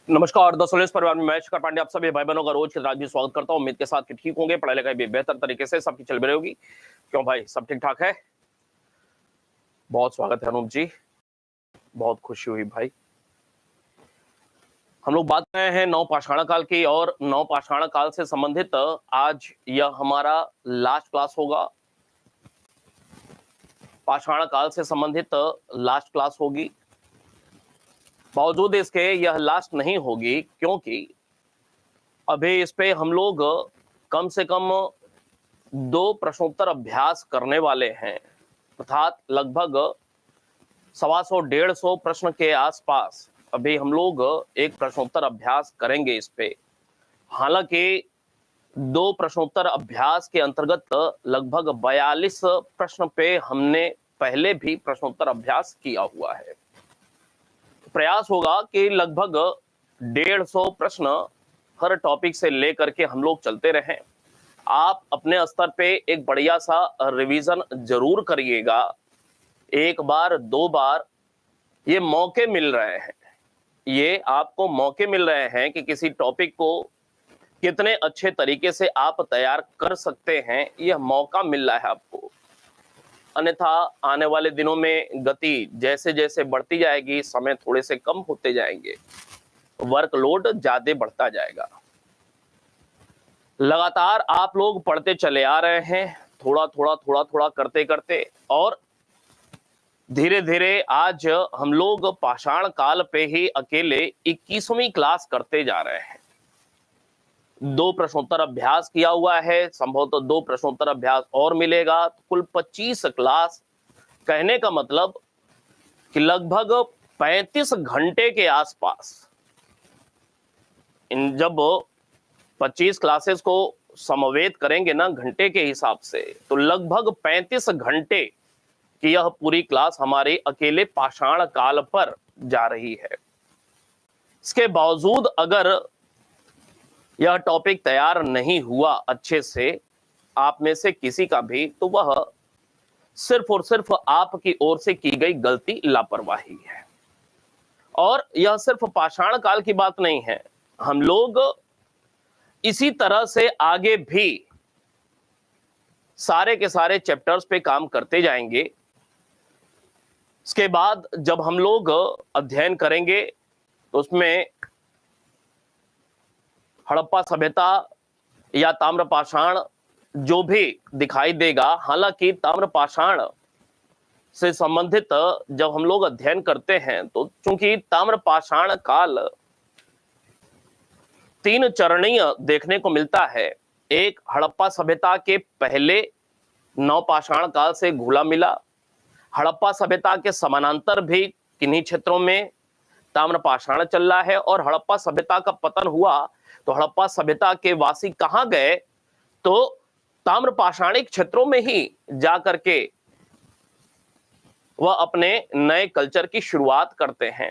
नमस्कार दोस्तों, इस परिवार में मैं शिखर पांडे आप सभी भाई बहनों का रोज की तरह भी स्वागत करता हूं। उम्मीद के साथ कि ठीक होंगे, पढ़ाई लिखाई भी बेहतर तरीके से सबकी चल रही होगी। क्यों भाई, सब ठीक ठाक है? बहुत स्वागत है अनूप जी, बहुत खुशी हुई भाई। हम लोग बात कर रहे हैं नव पाषाण काल की, और नव पाषाण काल से संबंधित आज यह हमारा लास्ट क्लास होगा। पाषाण काल से संबंधित लास्ट क्लास होगी। बावजूद इसके यह लास्ट नहीं होगी, क्योंकि अभी इस पे हम लोग कम से कम 2 प्रश्नोत्तर अभ्यास करने वाले हैं, अर्थात लगभग 125-150 प्रश्न के आसपास अभी हम लोग एक प्रश्नोत्तर अभ्यास करेंगे इस पे। हालांकि 2 प्रश्नोत्तर अभ्यास के अंतर्गत लगभग 42 प्रश्न पे हमने पहले भी प्रश्नोत्तर अभ्यास किया हुआ है। प्रयास होगा कि लगभग 150 प्रश्न हर टॉपिक से लेकर के हम लोग चलते रहें। आप अपने स्तर पे एक बढ़िया सा रिवीजन जरूर करिएगा। 1 बार 2 बार ये मौके मिल रहे हैं, ये आपको मौके मिल रहे हैं कि किसी टॉपिक को कितने अच्छे तरीके से आप तैयार कर सकते हैं। यह मौका मिल रहा है आपको। अन्यथा आने वाले दिनों में गति जैसे जैसे बढ़ती जाएगी, समय थोड़े से कम होते जाएंगे, वर्कलोड ज्यादा बढ़ता जाएगा। लगातार आप लोग पढ़ते चले आ रहे हैं, थोड़ा थोड़ा करते करते, और धीरे धीरे आज हम लोग पाषाण काल पे ही अकेले 21वीं क्लास करते जा रहे हैं। 2 प्रश्नोत्तर अभ्यास किया हुआ है, संभवतः 2 प्रश्नोत्तर अभ्यास और मिलेगा, तो कुल 25 क्लास। कहने का मतलब कि लगभग 35 घंटे के आसपास। इन जब 25 क्लासेस को समवेत करेंगे ना घंटे के हिसाब से, तो लगभग 35 घंटे की यह पूरी क्लास हमारे अकेले पाषाण काल पर जा रही है। इसके बावजूद अगर यह टॉपिक तैयार नहीं हुआ अच्छे से आप में से किसी का भी, तो वह सिर्फ और सिर्फ आपकी ओर से की गई गलती, लापरवाही है। और यह सिर्फ पाषाण काल की बात नहीं है, हम लोग इसी तरह से आगे भी सारे के सारे चैप्टर्स पे काम करते जाएंगे। इसके बाद जब हम लोग अध्ययन करेंगे तो उसमें हड़प्पा सभ्यता या ताम्रपाषाण जो भी दिखाई देगा। हालांकि ताम्रपाषाण से संबंधित जब हम लोग अध्ययन करते हैं, तो चूंकि ताम्रपाषाण काल 3 चरणीय देखने को मिलता है। एक हड़प्पा सभ्यता के पहले नवपाषाण काल से घुला मिला, हड़प्पा सभ्यता के समानांतर भी किन्हीं क्षेत्रों में ताम्रपाषाण चल रहा है, और हड़प्पा सभ्यता का पतन हुआ तो हड़प्पा सभ्यता के वासी कहां गए, तो ताम्रपाषाणिक क्षेत्रों में ही जाकर के वह अपने नए कल्चर की शुरुआत करते हैं।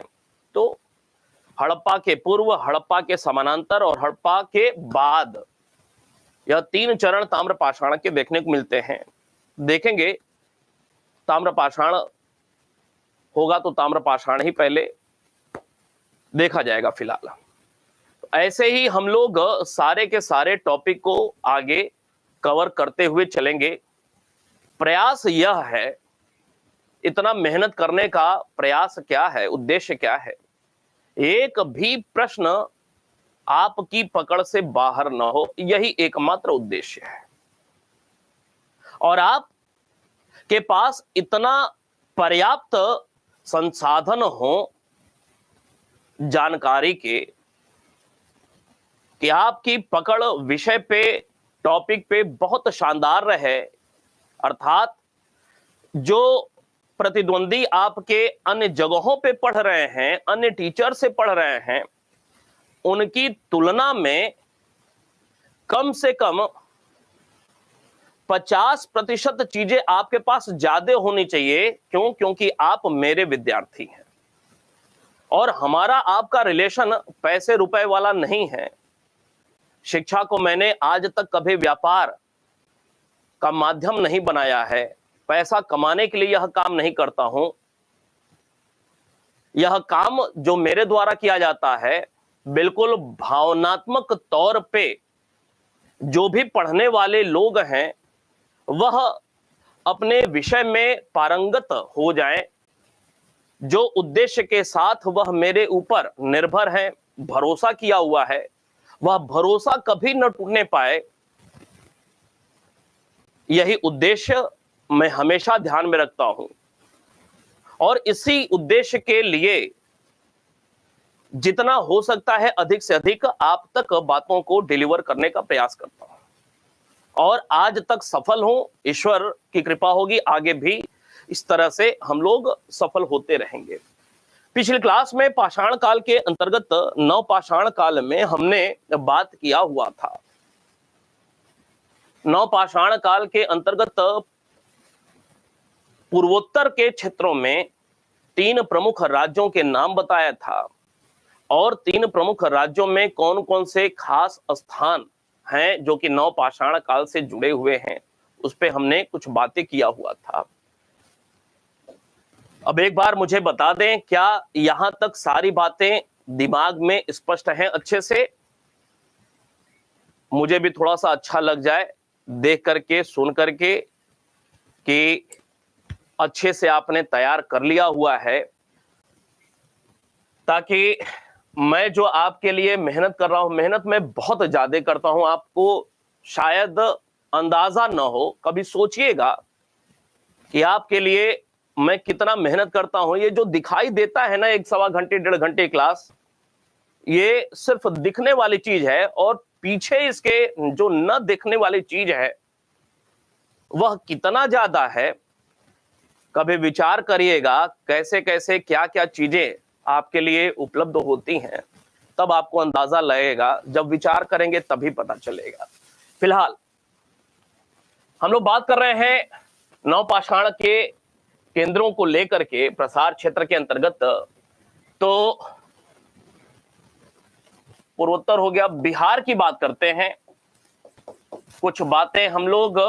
तो हड़प्पा के पूर्व, हड़प्पा के समानांतर और हड़प्पा के बाद, यह 3 चरण ताम्रपाषाण के देखने को मिलते हैं। देखेंगे ताम्रपाषाण होगा तो ताम्रपाषाण ही पहले देखा जाएगा फिलहाल। ऐसे ही हम लोग सारे के सारे टॉपिक को आगे कवर करते हुए चलेंगे। प्रयास यह है, इतना मेहनत करने का प्रयास क्या है, उद्देश्य क्या है, एक भी प्रश्न आपकी पकड़ से बाहर ना हो, यही एकमात्र उद्देश्य है। और आप के पास इतना पर्याप्त संसाधन हो जानकारी के कि आपकी पकड़ विषय पे, टॉपिक पे बहुत शानदार रहे। अर्थात जो प्रतिद्वंदी आपके अन्य जगहों पे पढ़ रहे हैं, अन्य टीचर से पढ़ रहे हैं, उनकी तुलना में कम से कम 50% चीजें आपके पास ज्यादा होनी चाहिए। क्यों? क्योंकि आप मेरे विद्यार्थी हैं और हमारा आपका रिलेशन पैसे रुपए वाला नहीं है। शिक्षा को मैंने आज तक कभी व्यापार का माध्यम नहीं बनाया है। पैसा कमाने के लिए यह काम नहीं करता हूं। यह काम जो मेरे द्वारा किया जाता है बिल्कुल भावनात्मक तौर पे जो भी पढ़ने वाले लोग हैं वह अपने विषय में पारंगत हो जाएं, जो उद्देश्य के साथ वह मेरे ऊपर निर्भर है, भरोसा किया हुआ है, वह भरोसा कभी न टूटने पाए, यही उद्देश्य मैं हमेशा ध्यान में रखता हूं। और इसी उद्देश्य के लिए जितना हो सकता है अधिक से अधिक आप तक बातों को डिलीवर करने का प्रयास करता हूं, और आज तक सफल हूं। ईश्वर की कृपा होगी, आगे भी इस तरह से हम लोग सफल होते रहेंगे। पिछली क्लास में पाषाण काल के अंतर्गत नव पाषाण काल में हमने बात किया हुआ था। नव पाषाण काल के अंतर्गत पूर्वोत्तर के क्षेत्रों में 3 प्रमुख राज्यों के नाम बताया था, और 3 प्रमुख राज्यों में कौन कौन से खास स्थान हैं जो कि नव पाषाण काल से जुड़े हुए हैं, उस पे हमने कुछ बातें किया हुआ था। अब एक बार मुझे बता दें, क्या यहां तक सारी बातें दिमाग में स्पष्ट हैं अच्छे से? मुझे भी थोड़ा सा अच्छा लग जाए देख करके, सुन करके कि अच्छे से आपने तैयार कर लिया हुआ है, ताकि मैं जो आपके लिए मेहनत कर रहा हूं, मेहनत मैं बहुत ज्यादा करता हूं, आपको शायद अंदाजा न हो। कभी सोचिएगा कि आपके लिए मैं कितना मेहनत करता हूं। ये जो दिखाई देता है ना 1 सवा घंटे 1.5 घंटे क्लास, ये सिर्फ दिखने वाली चीज है, और पीछे इसके जो न दिखने वाली चीज है वह कितना ज्यादा है। कभी विचार करिएगा कैसे कैसे क्या क्या चीजें आपके लिए उपलब्ध होती हैं, तब आपको अंदाजा लगेगा। जब विचार करेंगे तभी पता चलेगा। फिलहाल हम लोग बात कर रहे हैं नवपाषाण के केंद्रों को लेकर के प्रसार क्षेत्र के अंतर्गत। तो पूर्वोत्तर हो गया, बिहार की बात करते हैं। कुछ बातें हम लोग,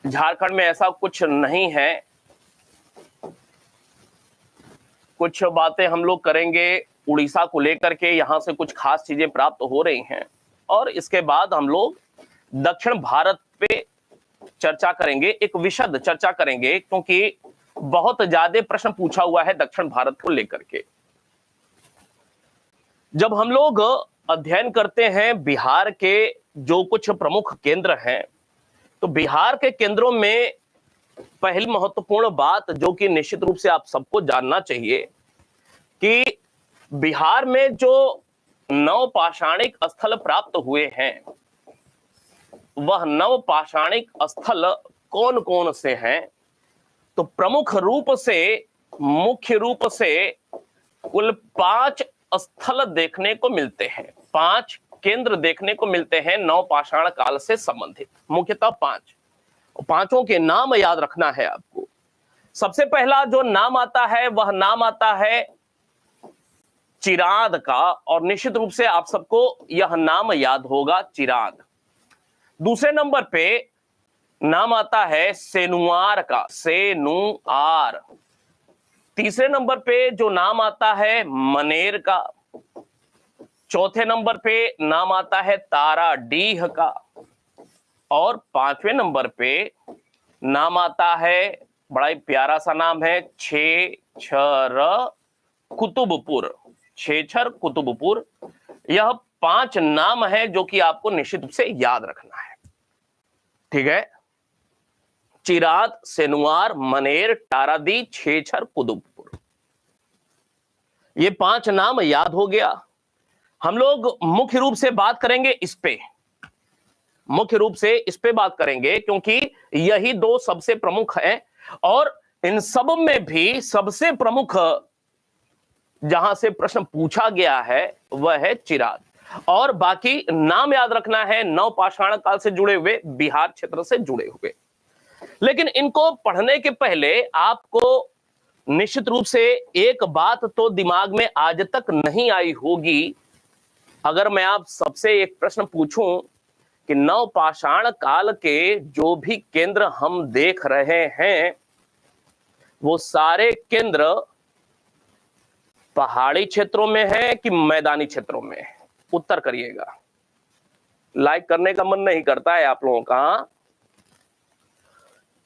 झारखंड में ऐसा कुछ नहीं है, कुछ बातें हम लोग करेंगे उड़ीसा को लेकर के, यहां से कुछ खास चीजें प्राप्त हो रही हैं। और इसके बाद हम लोग दक्षिण भारत पे चर्चा करेंगे, एक विशद चर्चा करेंगे, क्योंकि बहुत ज्यादा प्रश्न पूछा हुआ है दक्षिण भारत को लेकर के। जब हम लोग अध्ययन करते हैं बिहार के जो कुछ प्रमुख केंद्र हैं, तो बिहार के केंद्रों में पहली महत्वपूर्ण बात जो कि निश्चित रूप से आप सबको जानना चाहिए कि बिहार में जो नवपाषाणिक स्थल प्राप्त हुए हैं, वह नवपाषाणिक स्थल कौन कौन से हैं। तो प्रमुख रूप से, मुख्य रूप से कुल 5 स्थल देखने को मिलते हैं, 5 केंद्र देखने को मिलते हैं नवपाषाण काल से संबंधित, मुख्यतः 5। पांचों के नाम याद रखना है आपको। सबसे पहला जो नाम आता है वह नाम आता है चिराद का, और निश्चित रूप से आप सबको यह नाम याद होगा, चिराद। दूसरे नंबर पे नाम आता है सेनुआर का, सेनुआर। तीसरे नंबर पे जो नाम आता है मनेर का। चौथे नंबर पे नाम आता है ताराडीह का। और 5वें नंबर पे नाम आता है, बड़ा ही प्यारा सा नाम है, छेछर कुतुबपुर, छेछर कुतुबपुर। यह 5 नाम है जो कि आपको निश्चित रूप से याद रखना है, ठीक है। चिराद, सेनुआर, मनेर, तारादी, छेछर, कुतुबपुर, ये 5 नाम याद हो गया। हम लोग मुख्य रूप से बात करेंगे इस पे, मुख्य रूप से इस पे बात करेंगे, क्योंकि यही 2 सबसे प्रमुख हैं, और इन सब में भी सबसे प्रमुख जहां से प्रश्न पूछा गया है वह है चिराद। और बाकी नाम याद रखना है नवपाषाण काल से जुड़े हुए, बिहार क्षेत्र से जुड़े हुए। लेकिन इनको पढ़ने के पहले आपको निश्चित रूप से एक बात तो दिमाग में आज तक नहीं आई होगी। अगर मैं आप सबसे एक प्रश्न पूछूं कि नवपाषाण काल के जो भी केंद्र हम देख रहे हैं, वो सारे केंद्र पहाड़ी क्षेत्रों में है कि मैदानी क्षेत्रों में? उत्तर करिएगा। लाइक करने का मन नहीं करता है आप लोगों का, हाँ?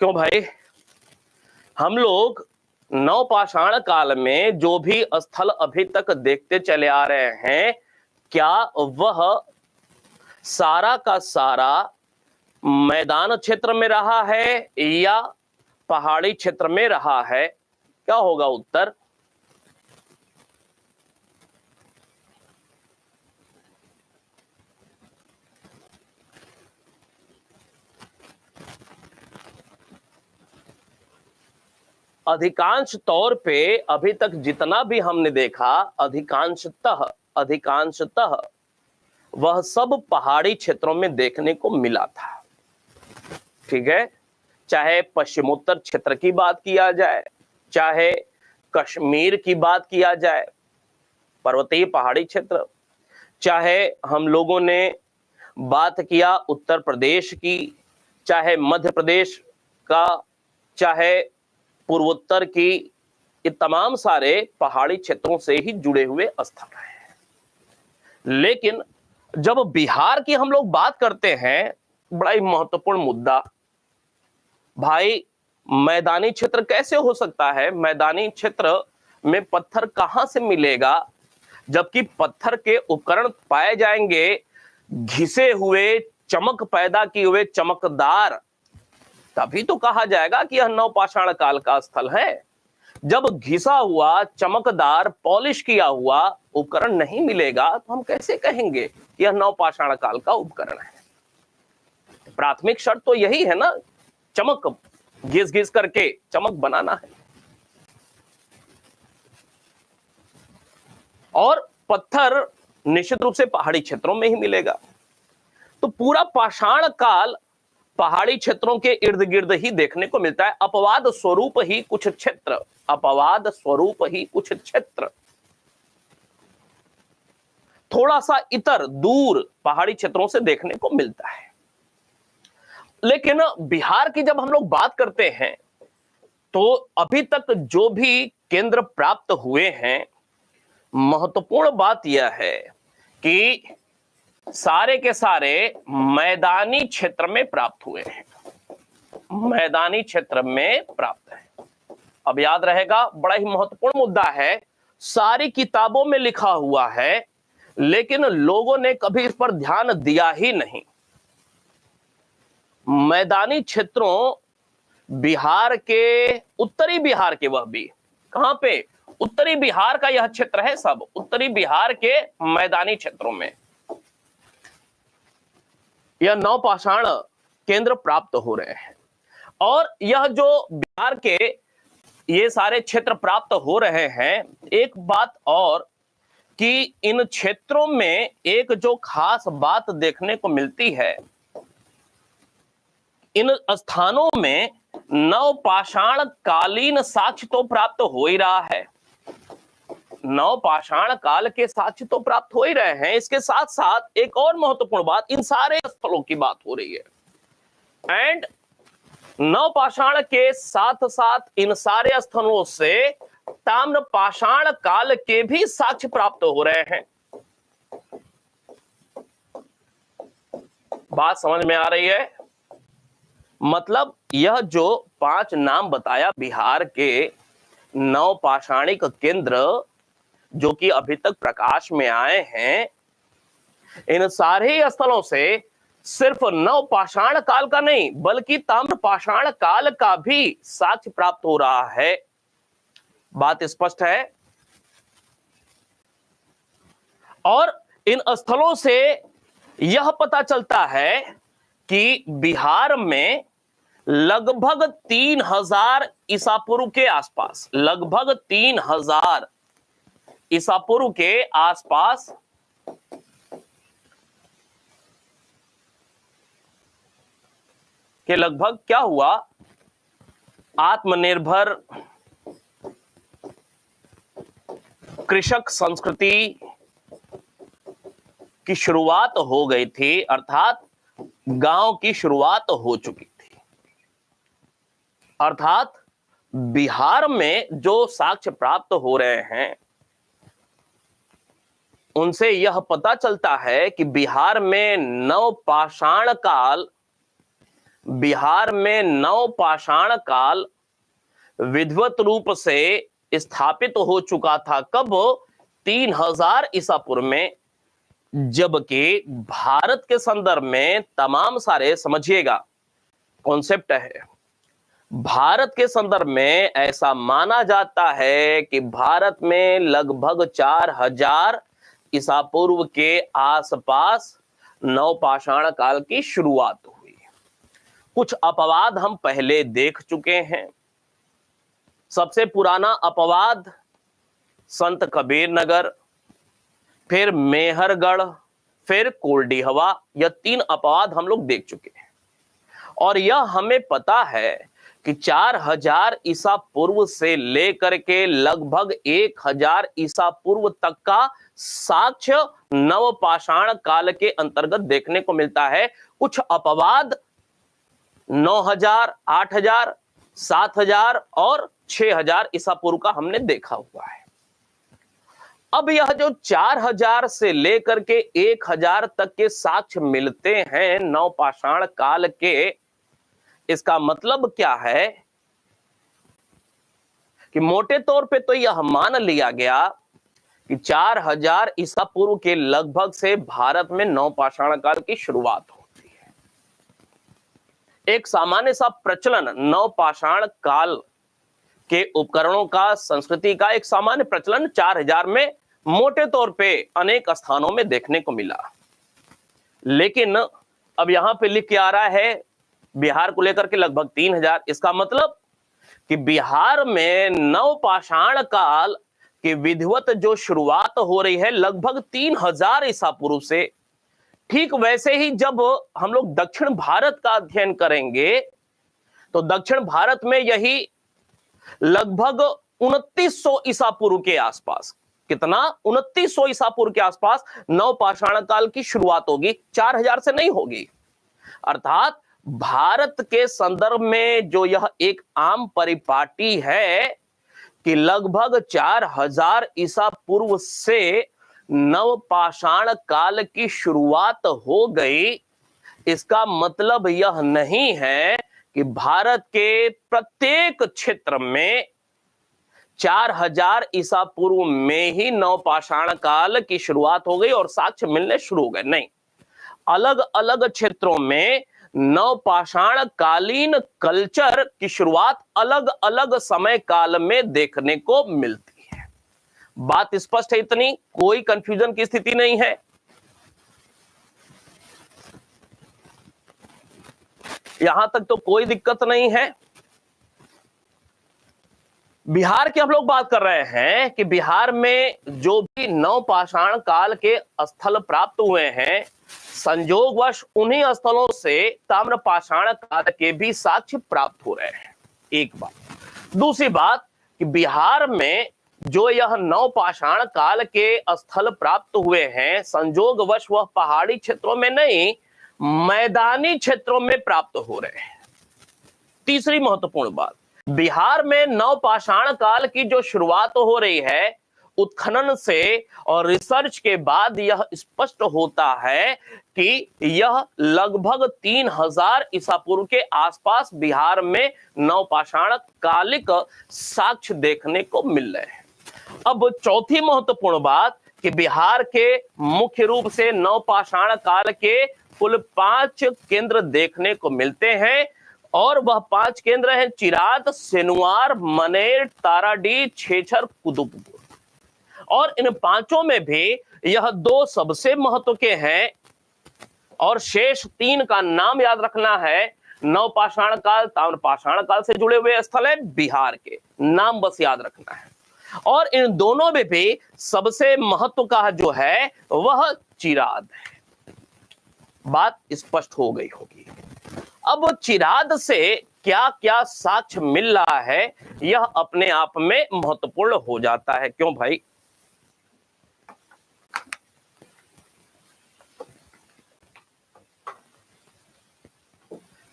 क्यों भाई? हम लोग नवपाषाण काल में जो भी स्थल अभी तक देखते चले आ रहे हैं, क्या वह सारा का सारा मैदान क्षेत्र में रहा है या पहाड़ी क्षेत्र में रहा है? क्या होगा उत्तर? अधिकांश तौर पे अभी तक जितना भी हमने देखा, अधिकांशतः वह सब पहाड़ी क्षेत्रों में देखने को मिला था। ठीक है, चाहे पश्चिमोत्तर क्षेत्र की बात किया जाए, चाहे कश्मीर की बात किया जाए, पर्वतीय पहाड़ी क्षेत्र, चाहे हम लोगों ने बात किया उत्तर प्रदेश की, चाहे मध्य प्रदेश का, चाहे पूर्वोत्तर की, ये तमाम सारे पहाड़ी क्षेत्रों से ही जुड़े हुए स्थल हैं। लेकिन जब बिहार की हम लोग बात करते हैं, बड़ा ही महत्वपूर्ण मुद्दा, भाई मैदानी क्षेत्र कैसे हो सकता है? मैदानी क्षेत्र में पत्थर कहां से मिलेगा? जबकि पत्थर के उपकरण पाए जाएंगे घिसे हुए, चमक पैदा किए हुए, चमकदार, तभी तो कहा जाएगा कि यह नवपाषाण काल का स्थल है। जब घिसा हुआ, चमकदार, पॉलिश किया हुआ उपकरण नहीं मिलेगा तो हम कैसे कहेंगे कि यह नवपाषाण काल का उपकरण है? प्राथमिक शर्त तो यही है ना, चमक, घिस घिस करके चमक बनाना है। और पत्थर निश्चित रूप से पहाड़ी क्षेत्रों में ही मिलेगा। तो पूरा पाषाण काल पहाड़ी क्षेत्रों के इर्द गिर्द ही देखने को मिलता है। अपवाद स्वरूप ही कुछ क्षेत्र, अपवाद स्वरूप ही कुछ क्षेत्र थोड़ा सा इतर दूर पहाड़ी क्षेत्रों से देखने को मिलता है। लेकिन बिहार की जब हम लोग बात करते हैं तो अभी तक जो भी केंद्र प्राप्त हुए हैं, महत्वपूर्ण बात यह है कि सारे के सारे मैदानी क्षेत्र में प्राप्त हुए हैं, मैदानी क्षेत्र में प्राप्त है। अब याद रहेगा, बड़ा ही महत्वपूर्ण मुद्दा है, सारी किताबों में लिखा हुआ है लेकिन लोगों ने कभी इस पर ध्यान दिया ही नहीं। मैदानी क्षेत्रों बिहार के, उत्तरी बिहार के, वह भी कहां पे? उत्तरी बिहार का यह क्षेत्र है, सब उत्तरी बिहार के मैदानी क्षेत्रों में यह नवपाषाण केंद्र प्राप्त हो रहे हैं। और यह जो बिहार के ये सारे क्षेत्र प्राप्त हो रहे हैं, एक बात और कि इन क्षेत्रों में एक जो खास बात देखने को मिलती है, इन स्थानों में नवपाषाण कालीन साक्ष्य तो प्राप्त हो ही रहा है, नवपाषाण काल के साक्ष्य तो प्राप्त हो ही रहे हैं। इसके साथ साथ एक और महत्वपूर्ण बात, इन सारे स्थलों की बात हो रही है एंड नवपाषाण के साथ साथ इन सारे स्थलों से ताम्रपाषाण काल के भी साक्ष्य प्राप्त हो रहे हैं। बात समझ में आ रही है? मतलब यह जो 5 नाम बताया बिहार के नवपाषाणिक केंद्र जो कि अभी तक प्रकाश में आए हैं, इन सारे स्थलों से सिर्फ नवपाषाण काल का नहीं बल्कि ताम्रपाषाण काल का भी साक्ष्य प्राप्त हो रहा है। बात स्पष्ट है? और इन स्थलों से यह पता चलता है कि बिहार में लगभग 3000 ईसा पूर्व के आसपास, लगभग 3000 ईसा पूर्व के आसपास के लगभग क्या हुआ, आत्मनिर्भर कृषक संस्कृति की शुरुआत हो गई थी, अर्थात गांव की शुरुआत हो चुकी थी। अर्थात बिहार में जो साक्ष्य प्राप्त हो रहे हैं उनसे यह पता चलता है कि बिहार में नवपाषाण काल विधिवत रूप से स्थापित हो चुका था। कब? 3000 ईसा पूर्व में। जबकि भारत के संदर्भ में तमाम सारे, समझिएगा कॉन्सेप्ट है, भारत के संदर्भ में ऐसा माना जाता है कि भारत में लगभग 4000 ईसा पूर्व के आसपास नवपाषाण काल की शुरुआत हुई। कुछ अपवाद हम पहले देख चुके हैं। सबसे पुराना अपवाद संत कबीर नगर, फिर मेहरगढ़, फिर कोल्डीहवा, यह 3 अपवाद हम लोग देख चुके हैं। और यह हमें पता है कि 4000 ईसा पूर्व से लेकर के लगभग 1000 ईसा पूर्व तक का साक्ष्य नवपाषाण काल के अंतर्गत देखने को मिलता है। कुछ अपवाद 9000, 8000, 7000 और 6000 ईसा पूर्व का हमने देखा हुआ है। अब यह जो 4000 से लेकर के 1000 तक के साक्ष्य मिलते हैं नवपाषाण काल के, इसका मतलब क्या है कि मोटे तौर पे तो यह मान लिया गया कि 4000 ईसा पूर्व के लगभग से भारत में नवपाषाण काल की शुरुआत होती है। एक सामान्य सा प्रचलन नवपाषाण काल के उपकरणों का, संस्कृति का एक सामान्य प्रचलन 4000 में मोटे तौर पे अनेक स्थानों में देखने को मिला। लेकिन अब यहां पे लिख के आ रहा है बिहार को लेकर के लगभग 3000। इसका मतलब कि बिहार में नवपाषाण काल की विधिवत जो शुरुआत हो रही है लगभग 3000 ईसा पूर्व से। ठीक वैसे ही जब हम लोग दक्षिण भारत का अध्ययन करेंगे तो दक्षिण भारत में यही लगभग 2900 ईसा पूर्व के आसपास, कितना? 2900 ईसा पूर्व के आसपास नवपाषाण काल की शुरुआत होगी, 4000 से नहीं होगी। अर्थात भारत के संदर्भ में जो यह एक आम परिपाटी है कि लगभग 4000 ईसा पूर्व से नवपाषाण काल की शुरुआत हो गई, इसका मतलब यह नहीं है कि भारत के प्रत्येक क्षेत्र में 4000 ईसा पूर्व में ही नवपाषाण काल की शुरुआत हो गई और साक्ष्य मिलने शुरू हो गए। नहीं, अलग अलग क्षेत्रों में नवपाषाण कालीन कल्चर की शुरुआत अलग अलग समय काल में देखने को मिलती है। बात स्पष्ट है, इतनी कोई कंफ्यूजन की स्थिति नहीं है। यहां तक तो कोई दिक्कत नहीं है। बिहार की हम लोग बात कर रहे हैं कि बिहार में जो भी नवपाषाण काल के स्थल प्राप्त हुए हैं, संयोगवश उन्हीं स्थलों से ताम्रपाषाण काल के भी साक्ष्य प्राप्त हो रहे हैं। एक बात। दूसरी बात कि बिहार में जो यह नवपाषाण काल के स्थल प्राप्त हुए हैं, संयोगवश वह पहाड़ी क्षेत्रों में नहीं, मैदानी क्षेत्रों में प्राप्त हो रहे हैं। तीसरी महत्वपूर्ण बात, बिहार में नवपाषाण काल की जो शुरुआत हो रही है, उत्खनन से और रिसर्च के बाद यह स्पष्ट होता है कि यह लगभग 3000 ईसा पूर्व के आसपास बिहार में नवपाषाण कालिक साक्ष्य देखने को मिल रहे हैं। अब चौथी महत्वपूर्ण बात कि बिहार के मुख्य रूप से नवपाषाण काल के कुल 5 केंद्र देखने को मिलते हैं और वह 5 केंद्र हैं चिराद, सेनुआर, मनेर, ताराडीह, छेछर, कुतुबपुर। और इन 5 में भी यह 2 सबसे महत्व के हैं और शेष 3 का नाम याद रखना है। नवपाषाण काल, ताम्रपाषाण काल से जुड़े हुए स्थल है बिहार के, नाम बस याद रखना है। और इन दोनों में भी सबसे महत्व का जो है वह चिराद है। बात स्पष्ट हो गई होगी। अब चिराद से क्या क्या साक्ष्य मिल रहा है, यह अपने आप में महत्वपूर्ण हो जाता है। क्यों भाई?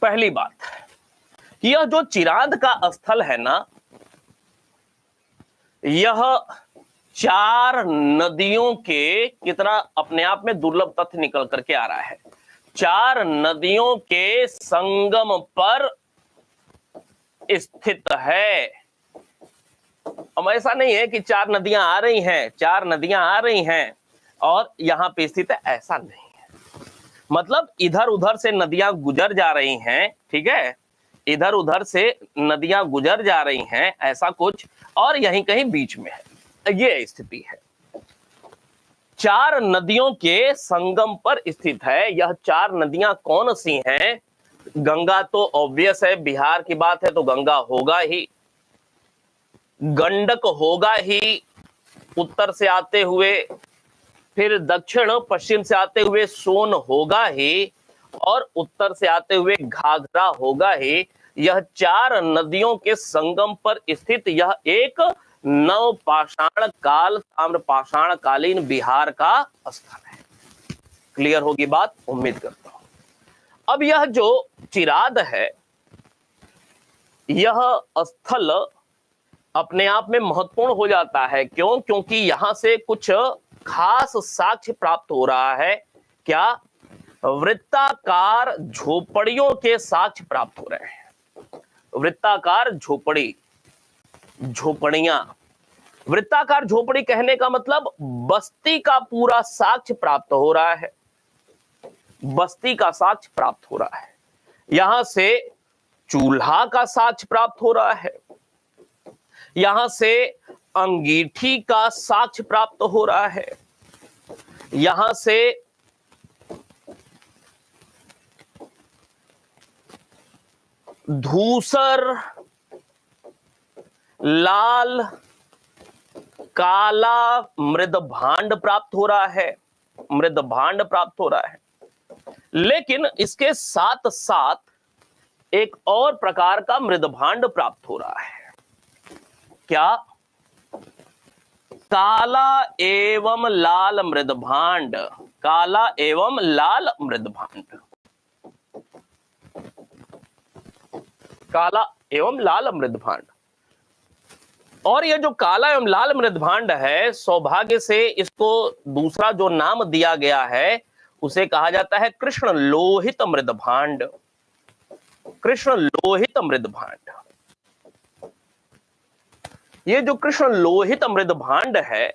पहली बात, यह जो चिराद का स्थल है ना, यह 4 नदियों के, कितना अपने आप में दुर्लभ तथ्य निकल करके आ रहा है, 4 नदियों के संगम पर स्थित है। अब ऐसा नहीं है कि 4 नदियां आ रही हैं, 4 नदियां आ रही हैं और यहां पे स्थित है, ऐसा नहीं है। मतलब इधर उधर से नदियां गुजर जा रही हैं, ठीक है, इधर उधर से नदियां गुजर जा रही हैं, ऐसा कुछ, और यहीं कहीं बीच में है, ये स्थिति है। 4 नदियों के संगम पर स्थित है। यह 4 नदियां कौन सी हैं? गंगा तो ऑब्वियस है, बिहार की बात है तो गंगा होगा ही, गंडक होगा ही, उत्तर से आते हुए, फिर दक्षिण पश्चिम से आते हुए सोन होगा ही, और उत्तर से आते हुए घाघरा होगा ही। यह 4 नदियों के संगम पर स्थित यह एक नवपाषाण काल, ताम्रपाषाण कालीन बिहार का स्थल है। क्लियर होगी बात, उम्मीद करता हूं। अब यह जो चिराद है, यह स्थल अपने आप में महत्वपूर्ण हो जाता है। क्यों? क्योंकि यहां से कुछ खास साक्ष्य प्राप्त हो रहा है। क्या? वृत्ताकार झोपड़ियों के साक्ष्य प्राप्त हो रहे हैं। वृत्ताकार झोपड़ी, झोपड़ियां, वृत्ताकार झोपड़ी कहने का मतलब बस्ती का पूरा साक्ष्य प्राप्त हो रहा है, बस्ती का साक्ष्य प्राप्त हो रहा है। यहां से चूल्हा का साक्ष्य प्राप्त हो रहा है, यहां से अंगीठी का साक्ष्य प्राप्त हो रहा है, यहां से धूसर, लाल, काला मृद भांड प्राप्त हो रहा है, मृद भांड प्राप्त हो रहा है। लेकिन इसके साथ साथ एक और प्रकार का मृद भांड प्राप्त हो रहा है। क्या? काला एवं लाल मृद भांड, काला एवं लाल मृद भांड, काला एवं लाल मृद भांड। और यह जो काला एवं लाल मृद भांड है, सौभाग्य से इसको दूसरा जो नाम दिया गया है उसे कहा जाता है कृष्ण लोहित मृद भांड, कृष्ण लोहित मृद भांड। ये जो कृष्ण लोहित मृद भांड है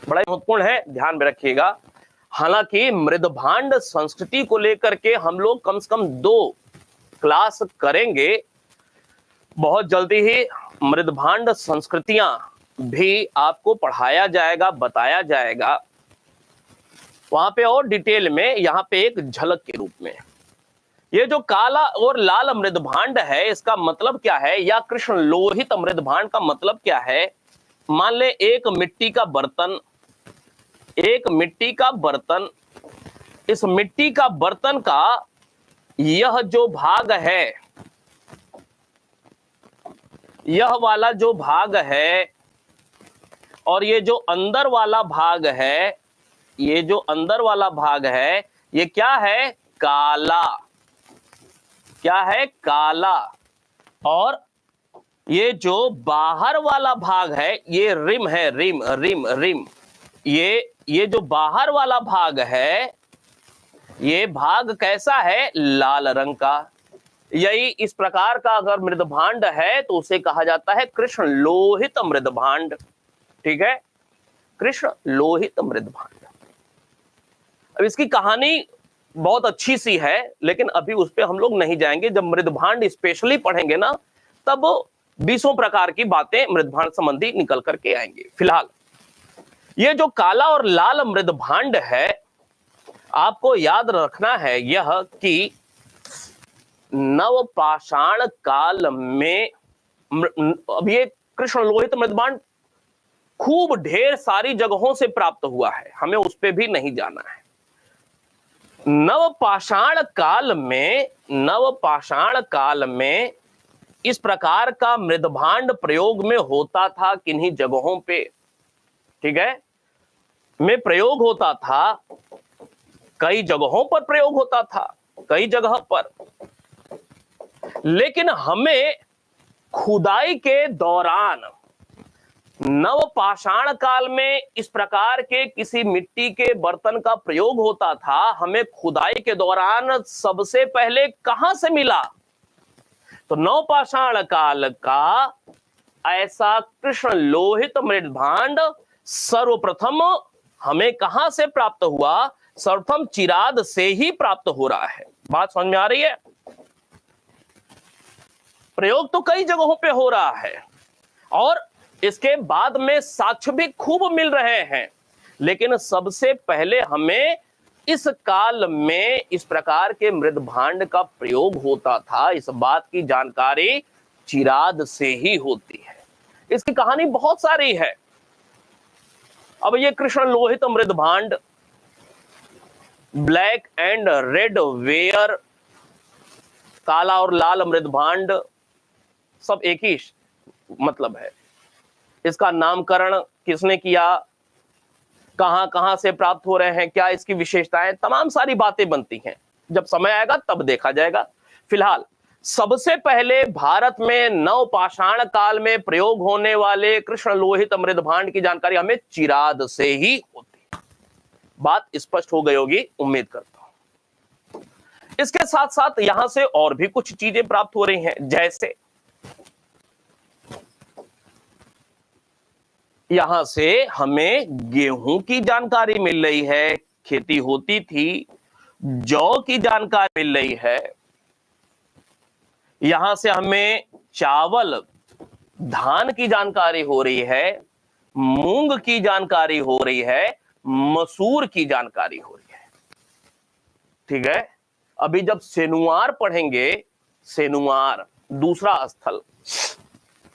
बड़ा महत्वपूर्ण है, ध्यान में रखिएगा। हालांकि मृद भांड संस्कृति को लेकर के हम लोग कम से कम 2 क्लास करेंगे बहुत जल्दी ही। मृद भांड संस्कृतियां भी आपको पढ़ाया जाएगा, बताया जाएगा वहां पे और डिटेल में, यहां पे एक झलक के रूप में। ये जो काला और लाल मृद भांड है, इसका मतलब क्या है, या कृष्ण लोहित मृद भांड का मतलब क्या है? मान ले एक मिट्टी का बर्तन, एक मिट्टी का बर्तन, इस मिट्टी का बर्तन का यह जो भाग है, यह वाला जो भाग है, और ये जो अंदर वाला भाग है, ये जो अंदर वाला भाग है, ये क्या है? काला। क्या है? काला। और ये जो बाहर वाला भाग है, ये रिम है, रिम रिम रिम। ये जो बाहर वाला भाग है, ये भाग कैसा है? लाल रंग का। यही इस प्रकार का अगर मृद भांड है तो उसे कहा जाता है कृष्ण लोहित मृद भांड। ठीक है, कृष्ण लोहित मृद भांड। अब इसकी कहानी बहुत अच्छी सी है, लेकिन अभी उस पर हम लोग नहीं जाएंगे। जब मृद भांड स्पेशली पढ़ेंगे ना, तब 20 प्रकार की बातें मृद भांड संबंधी निकल करके आएंगे। फिलहाल ये जो काला और लाल मृद भांड है, आपको याद रखना है यह कि नवपाषाण काल में, अब ये कृष्ण लोहित मृद भांड खूब ढेर सारी जगहों से प्राप्त हुआ है, हमें उस पर भी नहीं जाना है। नवपाषाण काल में इस प्रकार का मृद भांड प्रयोग में होता था किन्हीं जगहों पे, ठीक है, में प्रयोग होता था, कई जगहों पर प्रयोग होता था, कई जगह पर। लेकिन हमें खुदाई के दौरान नवपाषाण काल में इस प्रकार के किसी मिट्टी के बर्तन का प्रयोग होता था, हमें खुदाई के दौरान सबसे पहले कहां से मिला? तो नवपाषाण काल का ऐसा कृष्ण लोहित मृदभांड सर्वप्रथम हमें कहां से प्राप्त हुआ? सर्वप्रथम चिराद से ही प्राप्त हो रहा है। बात समझ में आ रही है? प्रयोग तो कई जगहों पे हो रहा है और इसके बाद में साक्ष्य भी खूब मिल रहे हैं, लेकिन सबसे पहले हमें इस काल में इस प्रकार के मृदभांड का प्रयोग होता था, इस बात की जानकारी चिराद से ही होती है। इसकी कहानी बहुत सारी है। अब ये कृष्ण लोहित मृदभांड, ब्लैक एंड रेड वेयर, काला और लाल मृदभांड, सब एक ही मतलब है। इसका नामकरण किसने किया, कहां कहां से प्राप्त हो रहे हैं, क्या इसकी विशेषताएं, तमाम सारी बातें बनती हैं। जब समय आएगा तब देखा जाएगा। फिलहाल सबसे पहले भारत में नवपाषाण काल में प्रयोग होने वाले कृष्ण लोहित मृदभांड की जानकारी हमें चिराद से ही होती है। बात स्पष्ट हो गई होगी, उम्मीद करता हूं। इसके साथ साथ यहां से और भी कुछ चीजें प्राप्त हो रही हैं, जैसे यहां से हमें गेहूं की जानकारी मिल रही है, खेती होती थी, जौ की जानकारी मिल रही है। यहां से हमें चावल, धान की जानकारी हो रही है, मूंग की जानकारी हो रही है, मसूर की जानकारी हो रही है। ठीक है, अभी जब सेनुआर पढ़ेंगे, सेनुआर दूसरा स्थल,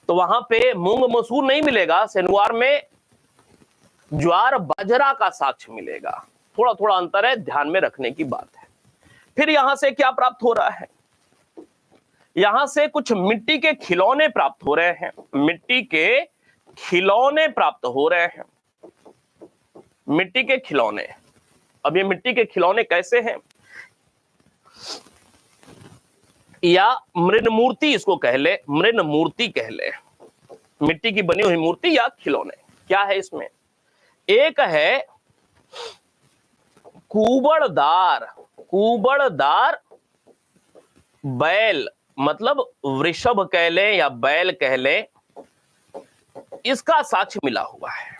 तो वहां पे मूंग मसूर नहीं मिलेगा, सेनुआर में ज्वार बाजरा का साक्ष्य मिलेगा। थोड़ा थोड़ा अंतर है, ध्यान में रखने की बात है। फिर यहां से क्या प्राप्त हो रहा है? यहां से कुछ मिट्टी के खिलौने प्राप्त हो रहे हैं, मिट्टी के खिलौने प्राप्त हो रहे हैं, मिट्टी के खिलौने। अब ये मिट्टी के खिलौने कैसे हैं? या मृण मूर्ति इसको कह ले, मृण मूर्ति कह ले, मिट्टी की बनी हुई मूर्ति या खिलौने। क्या है इसमें? एक है कुबड़दार, कुबड़दार बैल, मतलब वृषभ कह ले या बैल कह ले, इसका साक्ष्य मिला हुआ है।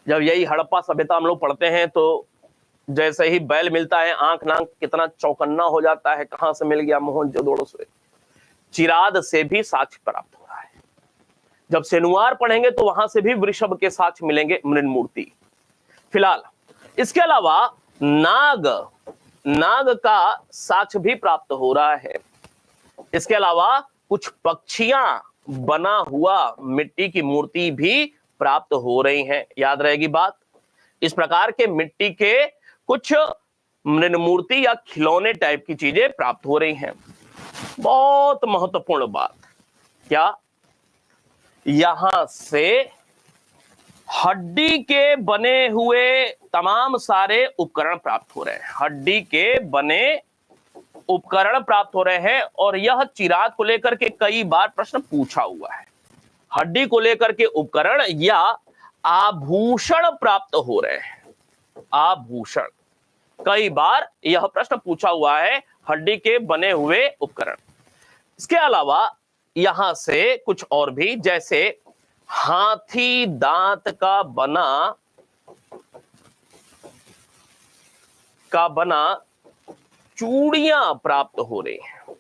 जब यही हड़प्पा सभ्यता हम लोग पढ़ते हैं तो जैसे ही बैल मिलता है, आंख नाक कितना चौकन्ना हो जाता है, कहां से मिल गया, मोहनजोदड़ो से। चिराद से भी साक्ष्य प्राप्त हो रहा है। जब सेनुआर पढ़ेंगे तो वहां से भी वृषभ के साक्ष्य मिलेंगे, मृण मूर्ति। फिलहाल इसके अलावा नाग, नाग का साक्ष्य भी प्राप्त हो रहा है। इसके अलावा कुछ पक्षियां बना हुआ मिट्टी की मूर्ति भी प्राप्त हो रही हैं। याद रहेगी बात। इस प्रकार के मिट्टी के कुछ मृण मूर्ति या खिलौने टाइप की चीजें प्राप्त हो रही हैं। बहुत महत्वपूर्ण बात क्या, यहां से हड्डी के बने हुए तमाम सारे उपकरण प्राप्त हो रहे हैं, हड्डी के बने उपकरण प्राप्त हो रहे हैं। और यह चिराग को लेकर के कई बार प्रश्न पूछा हुआ है। हड्डी को लेकर के उपकरण या आभूषण प्राप्त हो रहे हैं, आभूषण, कई बार यह प्रश्न पूछा हुआ है, हड्डी के बने हुए उपकरण। इसके अलावा यहां से कुछ और भी, जैसे हाथी दांत का बना चूड़ियां प्राप्त हो रही हैं,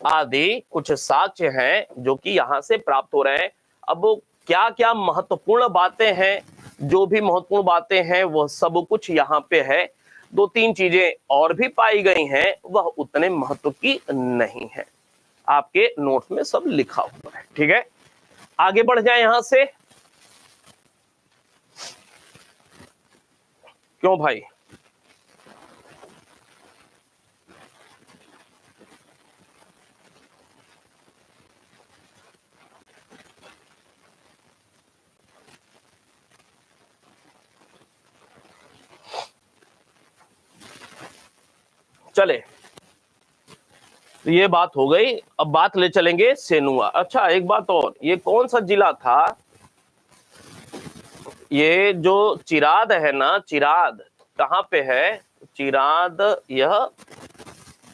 आदि कुछ साक्ष्य हैं जो कि यहां से प्राप्त हो रहे हैं। अब क्या क्या महत्वपूर्ण बातें हैं, जो भी महत्वपूर्ण बातें हैं वह सब कुछ यहाँ पे है। दो तीन चीजें और भी पाई गई हैं, वह उतने महत्व की नहीं है। आपके नोट्स में सब लिखा हुआ है। ठीक है, आगे बढ़ जाए यहां से। क्यों भाई? चले, तो ये बात हो गई। अब बात ले चलेंगे सेनुआ। अच्छा एक बात और, ये कौन सा जिला था? ये जो चिराद है ना, चिराद कहाँ पे है? चिराद, यह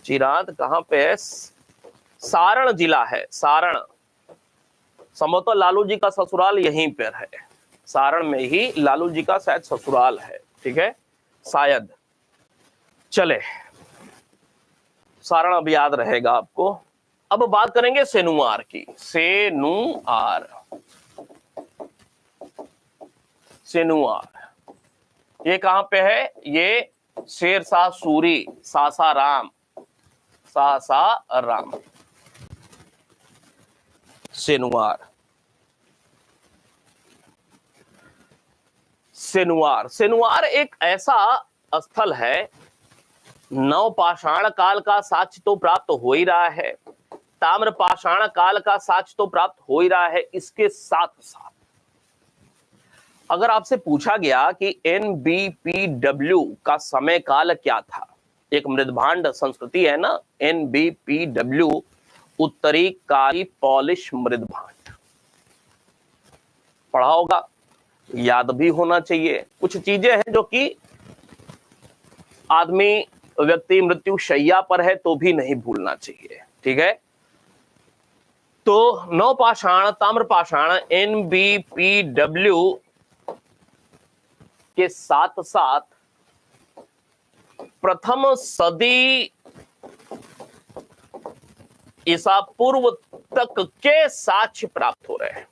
चिराद कहाँ पे है? सारण जिला है, सारण। संभवतः लालू जी का ससुराल यहीं पर है, सारण में ही लालू जी का शायद ससुराल है, ठीक है, शायद। चले, सारण अब याद रहेगा आपको। अब बात करेंगे सेनुआर की। सेनुआर, सेनुआर ये कहां पे है? ये शेरशाह सूरी, सासाराम, सासाराम, सेनुआर। सेनुआर, सेनुआर एक ऐसा स्थल है, नवपाषाण काल का साक्ष्य तो प्राप्त हो ही रहा है, ताम्र पाषाण काल का साक्ष्य तो प्राप्त हो ही रहा है, इसके साथ साथ अगर आपसे पूछा गया कि एनबीपीडब्ल्यू का समय काल क्या था, एक मृदभांड संस्कृति है ना एनबीपीडब्ल्यू, उत्तरी काली पॉलिश मृदभांड, पढ़ा होगा, याद भी होना चाहिए। कुछ चीजें हैं जो कि आदमी व्यक्ति मृत्यु शैया पर है तो भी नहीं भूलना चाहिए, ठीक है। तो नवपाषाण, ताम्रपाषाण, एनबीपीडब्ल्यू के साथ साथ प्रथम सदी ईसा पूर्व तक के साक्ष्य प्राप्त हो रहे हैं।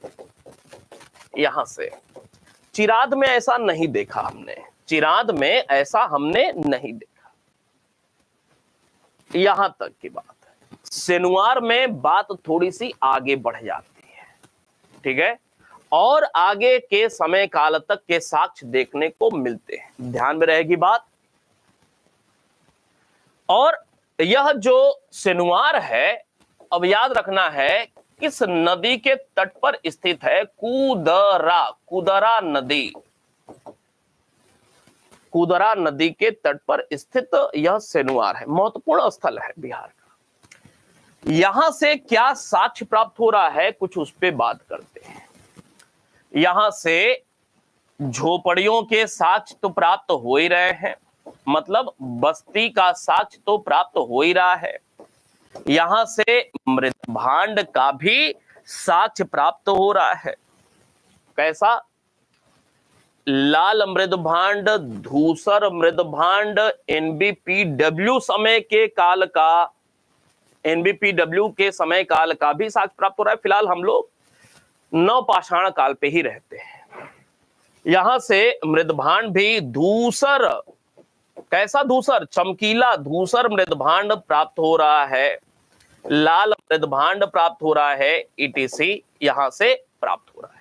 यहां से चिराद में ऐसा नहीं देखा हमने, चिराद में ऐसा हमने नहीं देखा। यहां तक की बात है। सेनुआर में बात थोड़ी सी आगे बढ़ जाती है, ठीक है, और आगे के समय काल तक के साक्ष्य देखने को मिलते हैं, ध्यान में रहेगी बात। और यह जो सेनुआर है, अब याद रखना है किस नदी के तट पर स्थित है? कुदरा, कुदरा नदी, कुदरा नदी के तट पर स्थित यह सेनुआर है, महत्वपूर्ण स्थल है बिहार का। यहां से क्या साक्ष्य प्राप्त हो रहा है, कुछ उस पर बात करते हैं। यहां से झोपड़ियों के साक्ष्य तो प्राप्त हो ही रहे हैं, मतलब बस्ती का साक्ष्य तो प्राप्त हो ही रहा है। यहां से मृदभांड का भी साक्ष्य प्राप्त हो रहा है। कैसा? लाल मृदभांड, धूसर मृदभांड, एनबीपीडब्ल्यू समय के काल का, एनबीपीडब्ल्यू के समय काल का भी साक्ष्य प्राप्त हो रहा है। फिलहाल हम लोग नवपाषाण काल पे ही रहते हैं। यहां से मृदभांड भी धूसर, कैसा धूसर? चमकीला धूसर मृदभांड प्राप्त हो रहा है, लाल मृदभांड प्राप्त हो रहा है, ईटीसी यहां से प्राप्त हो रहा है।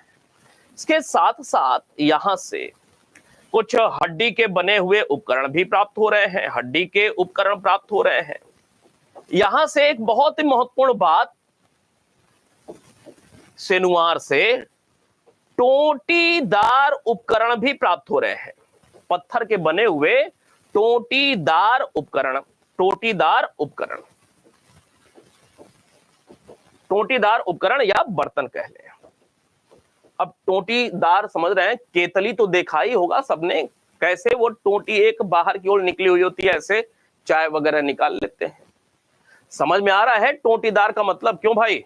इसके साथ साथ यहां से कुछ हड्डी के बने हुए उपकरण भी प्राप्त हो रहे हैं, हड्डी के उपकरण प्राप्त हो रहे हैं। यहां से एक बहुत ही महत्वपूर्ण बात, सेनुआर से टोटीदार उपकरण भी प्राप्त हो रहे हैं, पत्थर के बने हुए टोटीदार उपकरण, टोटीदार उपकरण, टोटीदार उपकरण या बर्तन कह लें। अब टोटीदार समझ रहे हैं, केतली तो देखा ही होगा सबने, कैसे वो टोटी एक बाहर की ओर निकली हुई होती है, ऐसे चाय वगैरह निकाल लेते हैं। समझ में आ रहा है टोटीदार का मतलब? क्यों भाई,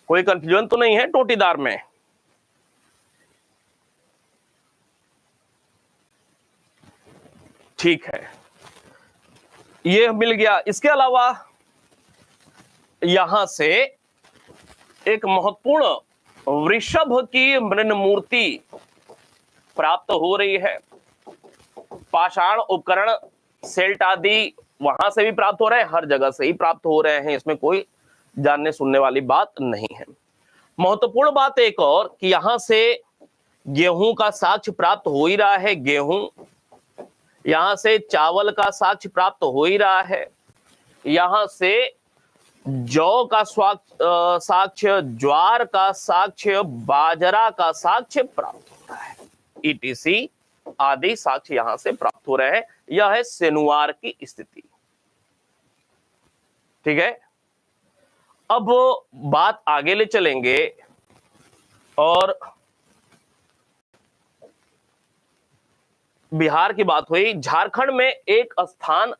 कोई कंफ्यूजन तो नहीं है टोटीदार में? ठीक है, ये मिल गया। इसके अलावा यहां से एक महत्वपूर्ण वृषभ की मृण मूर्ति प्राप्त हो रही है। पाषाण उपकरण, सेल्ट आदि वहां से भी प्राप्त हो रहे हैं, हर जगह से ही प्राप्त हो रहे हैं, इसमें कोई जानने सुनने वाली बात नहीं है। महत्वपूर्ण बात एक और कि यहां से गेहूं का साक्ष्य प्राप्त हो ही रहा है, गेहूं, यहां से चावल का साक्ष्य प्राप्त हो ही रहा है, यहां से जौ का साक्ष्य, ज्वार का साक्ष्य, बाजरा का साक्ष्य प्राप्त हो रहा है, ईटीसी आदि साक्ष्य यहां से प्राप्त हो रहे हैं। यह है सेनुआर की स्थिति। ठीक है। अब बात आगे ले चलेंगे और बिहार की बात हुई, झारखंड में एक स्थान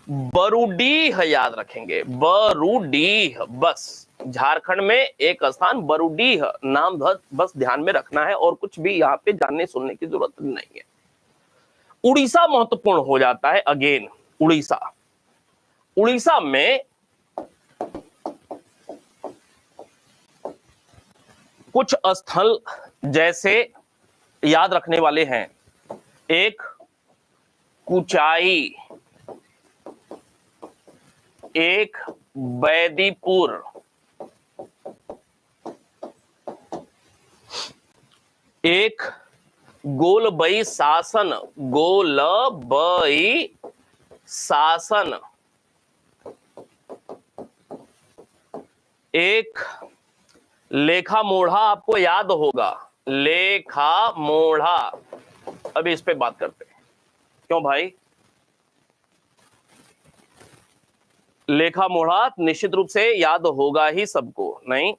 बरूडीह, याद रखेंगे बरूडीह, बस झारखंड में एक स्थान बरूडीह नाम बस ध्यान में रखना है, और कुछ भी यहां पे जानने सुनने की जरूरत नहीं है। उड़ीसा महत्वपूर्ण हो जाता है अगेन। उड़ीसा, उड़ीसा में कुछ स्थल जैसे याद रखने वाले हैं, एक कुचाई, एक बैदीपुर, एक गोलबई शासन, गोलबई शासन, एक लेखा मोढ़ा, आपको याद होगा लेखा मोढ़ा। अभी इस पे बात करते हैं, क्यों भाई? लेखा मोढ़ा निश्चित रूप से याद होगा ही सबको, नहीं?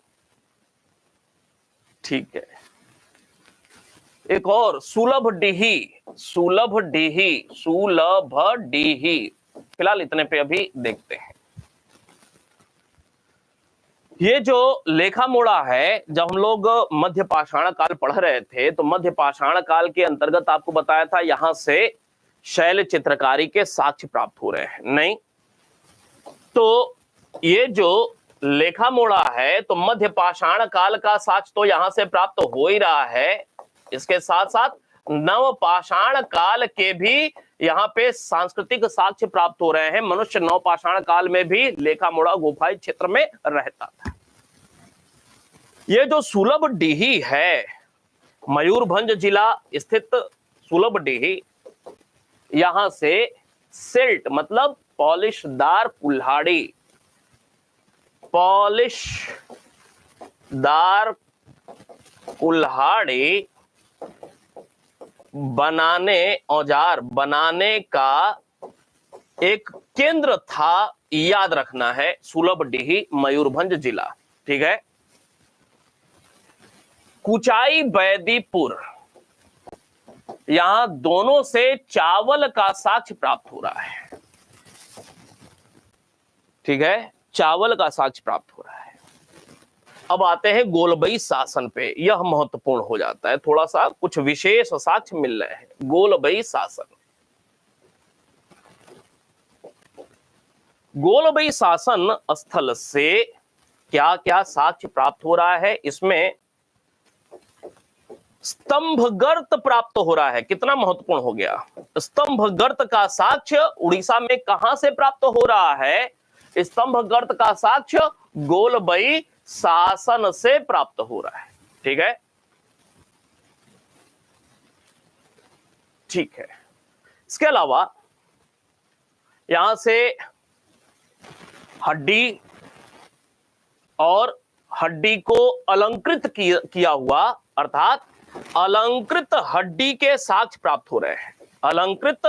ठीक है। एक और सुलभ डीही, सुलभ डीही, सुलभ डीही, फिलहाल इतने पे अभी देखते हैं। ये जो लेखा मोड़ा है, जब हम लोग मध्य पाषाण काल पढ़ रहे थे तो मध्य पाषाण काल के अंतर्गत आपको बताया था यहां से शैल चित्रकारी के साक्ष्य प्राप्त हो रहे हैं, नहीं? तो ये जो लेखा मोड़ा है तो मध्य पाषाण काल का साक्ष्य तो यहां से प्राप्त हो ही रहा है, इसके साथ साथ नव पाषाण काल के भी यहाँ पे सांस्कृतिक साक्ष्य प्राप्त हो रहे हैं। मनुष्य नव पाषाण काल में भी लेखा मोड़ा गुफाई क्षेत्र में रहता था। ये जो सुलभ डीही है, मयूरभंज जिला स्थित सुलभ डीही, यहां से सिल्ट मतलब पॉलिशदार कुल्हाड़ी, पॉलिशदार कुल्हाड़ी बनाने, औजार बनाने का एक केंद्र था, याद रखना है, सुलभ डीही मयूरभंज जिला। ठीक है। कुचाई बैदीपुर, यहां दोनों से चावल का साक्ष्य प्राप्त हो रहा है। ठीक है, चावल का साक्ष्य प्राप्त हो रहा है। अब आते हैं गोलबई शासन पे, यह महत्वपूर्ण हो जाता है, थोड़ा सा कुछ विशेष साक्ष्य मिल रहे हैं। गोलबई शासन, गोलबई शासन स्थल से क्या क्या साक्ष्य प्राप्त हो रहा है? इसमें स्तंभगर्त प्राप्त हो रहा है। कितना महत्वपूर्ण हो गया? स्तंभगर्त का साक्ष्य उड़ीसा में कहां से प्राप्त हो रहा है? स्तंभगर्त का साक्ष्य गोलबई शासन से प्राप्त हो रहा है। ठीक है, ठीक है। इसके अलावा यहां से हड्डी और हड्डी को अलंकृत किया हुआ, अर्थात अलंकृत हड्डी के साक्ष्य प्राप्त हो रहे हैं। अलंकृत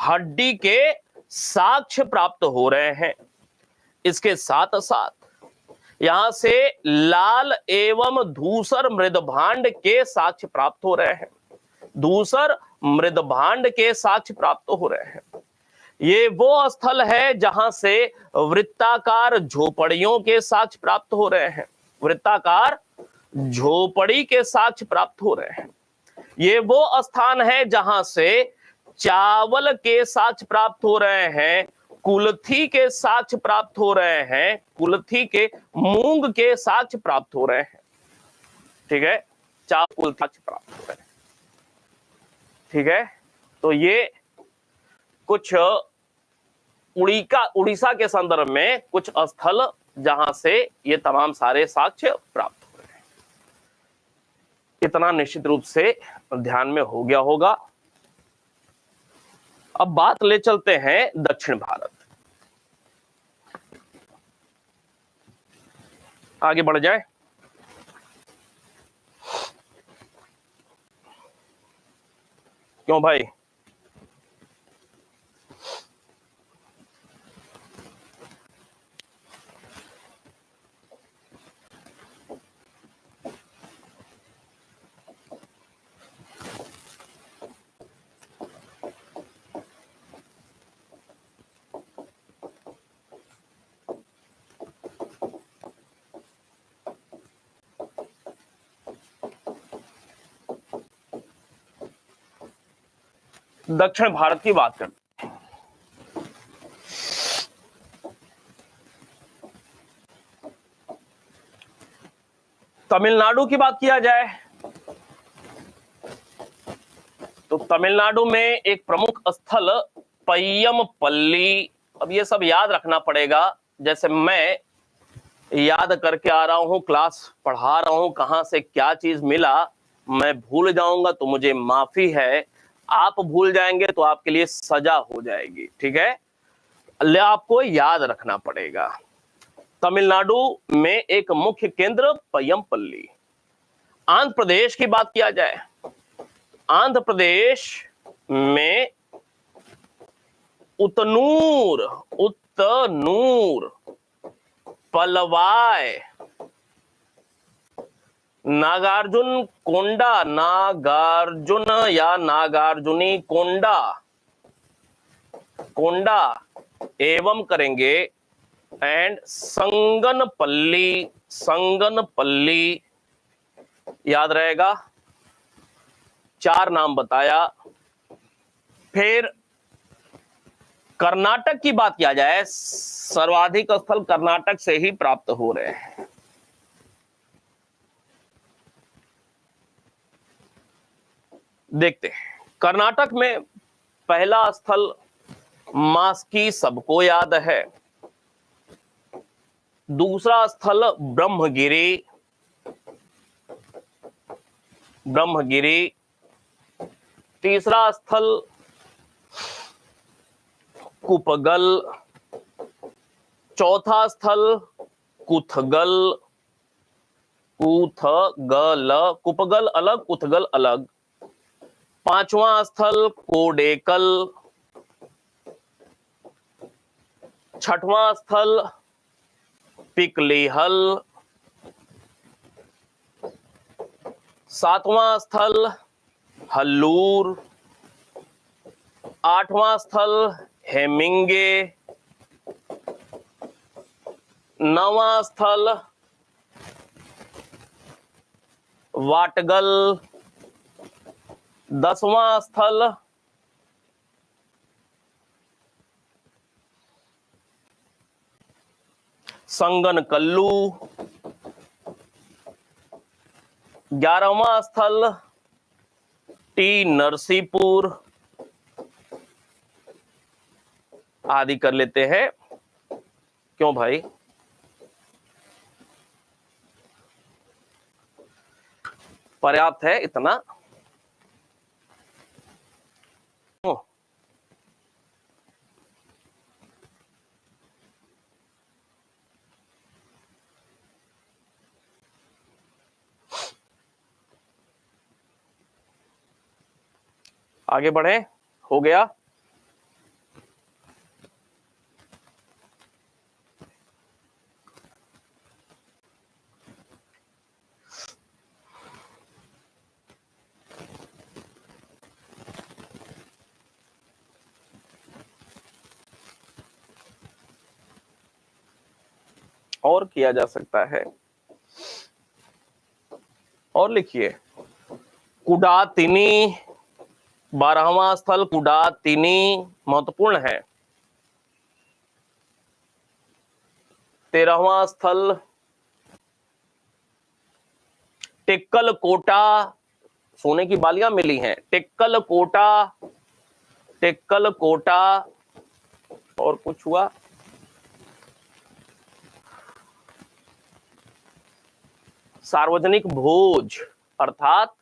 हड्डी के साक्ष्य प्राप्त हो रहे हैं। इसके साथ साथ यहां से लाल एवं धूसर मृदभांड के साक्ष्य प्राप्त हो रहे हैं। धूसर मृदभांड के साक्ष्य प्राप्त हो रहे हैं। ये वो स्थल है जहां से वृत्ताकार झोपड़ियों के साक्ष्य प्राप्त हो रहे हैं। वृत्ताकार झोपड़ी के साक्ष्य प्राप्त हो रहे हैं। ये वो स्थान है जहां से चावल के साक्ष्य प्राप्त हो रहे हैं, कुल्थी के साक्ष्य प्राप्त हो रहे हैं, कुल्थी के मूंग के साक्ष्य प्राप्त हो रहे हैं। ठीक है, चावल कुल्थी साक्ष्य प्राप्त हो रहे हैं। ठीक है, तो ये कुछ उड़ीसा के संदर्भ में कुछ स्थल जहां से ये तमाम सारे साक्ष्य प्राप्त हो रहे हैं। इतना निश्चित रूप से ध्यान में हो गया होगा। अब बात ले चलते हैं दक्षिण भारत, आगे बढ़ जाए। क्यों भाई? दक्षिण भारत की बात करते तमिलनाडु की बात किया जाए तो तमिलनाडु में एक प्रमुख स्थल पय्यमपल्ली। अब ये सब याद रखना पड़ेगा, जैसे मैं याद करके आ रहा हूं, क्लास पढ़ा रहा हूं, कहां से क्या चीज मिला मैं भूल जाऊंगा तो मुझे माफी है, आप भूल जाएंगे तो आपके लिए सजा हो जाएगी, ठीक है। आपको याद रखना पड़ेगा। तमिलनाडु में एक मुख्य केंद्र पय्यमपल्ली। आंध्र प्रदेश की बात किया जाए, आंध्र प्रदेश में उतनूर, उतनूर, पलवाय, नागार्जुन कोंडा, नागार्जुन या नागार्जुनी कोंडा, कोंडा एवं करेंगे एंड संगनपल्ली, संगनपल्ली याद रहेगा। 4 नाम बताया। फिर कर्नाटक की बात किया जाए, सर्वाधिक स्थल कर्नाटक से ही प्राप्त हो रहे हैं। देखते हैं कर्नाटक में पहला स्थल मास्की, सबको याद है। दूसरा स्थल ब्रह्मगिरी, ब्रह्मगिरी। तीसरा स्थल कुपगल। चौथा स्थल कुथगल, कुथगल, कुपगल अलग, कुथगल अलग। पांचवा स्थल कोडेकल। छठवां स्थल पिकलेहल। सातवां स्थल हल्लूर। आठवां स्थल हेमिंगे। नवां स्थल वाटगल। 10वां स्थल संगनकल्लू। 11वां स्थल टी नरसीपुर आदि कर लेते हैं। क्यों भाई? पर्याप्त है इतना? आगे बढ़े, हो गया। और किया जा सकता है, और लिखिए कुडातिनी। 12वां स्थल कुडातिनी महत्वपूर्ण है। 13वां स्थल टिक्कल कोटा, सोने की बालियां मिली हैं। टिक्कल कोटा, टिक्कल कोटा। और कुछ हुआ? सार्वजनिक भोज अर्थात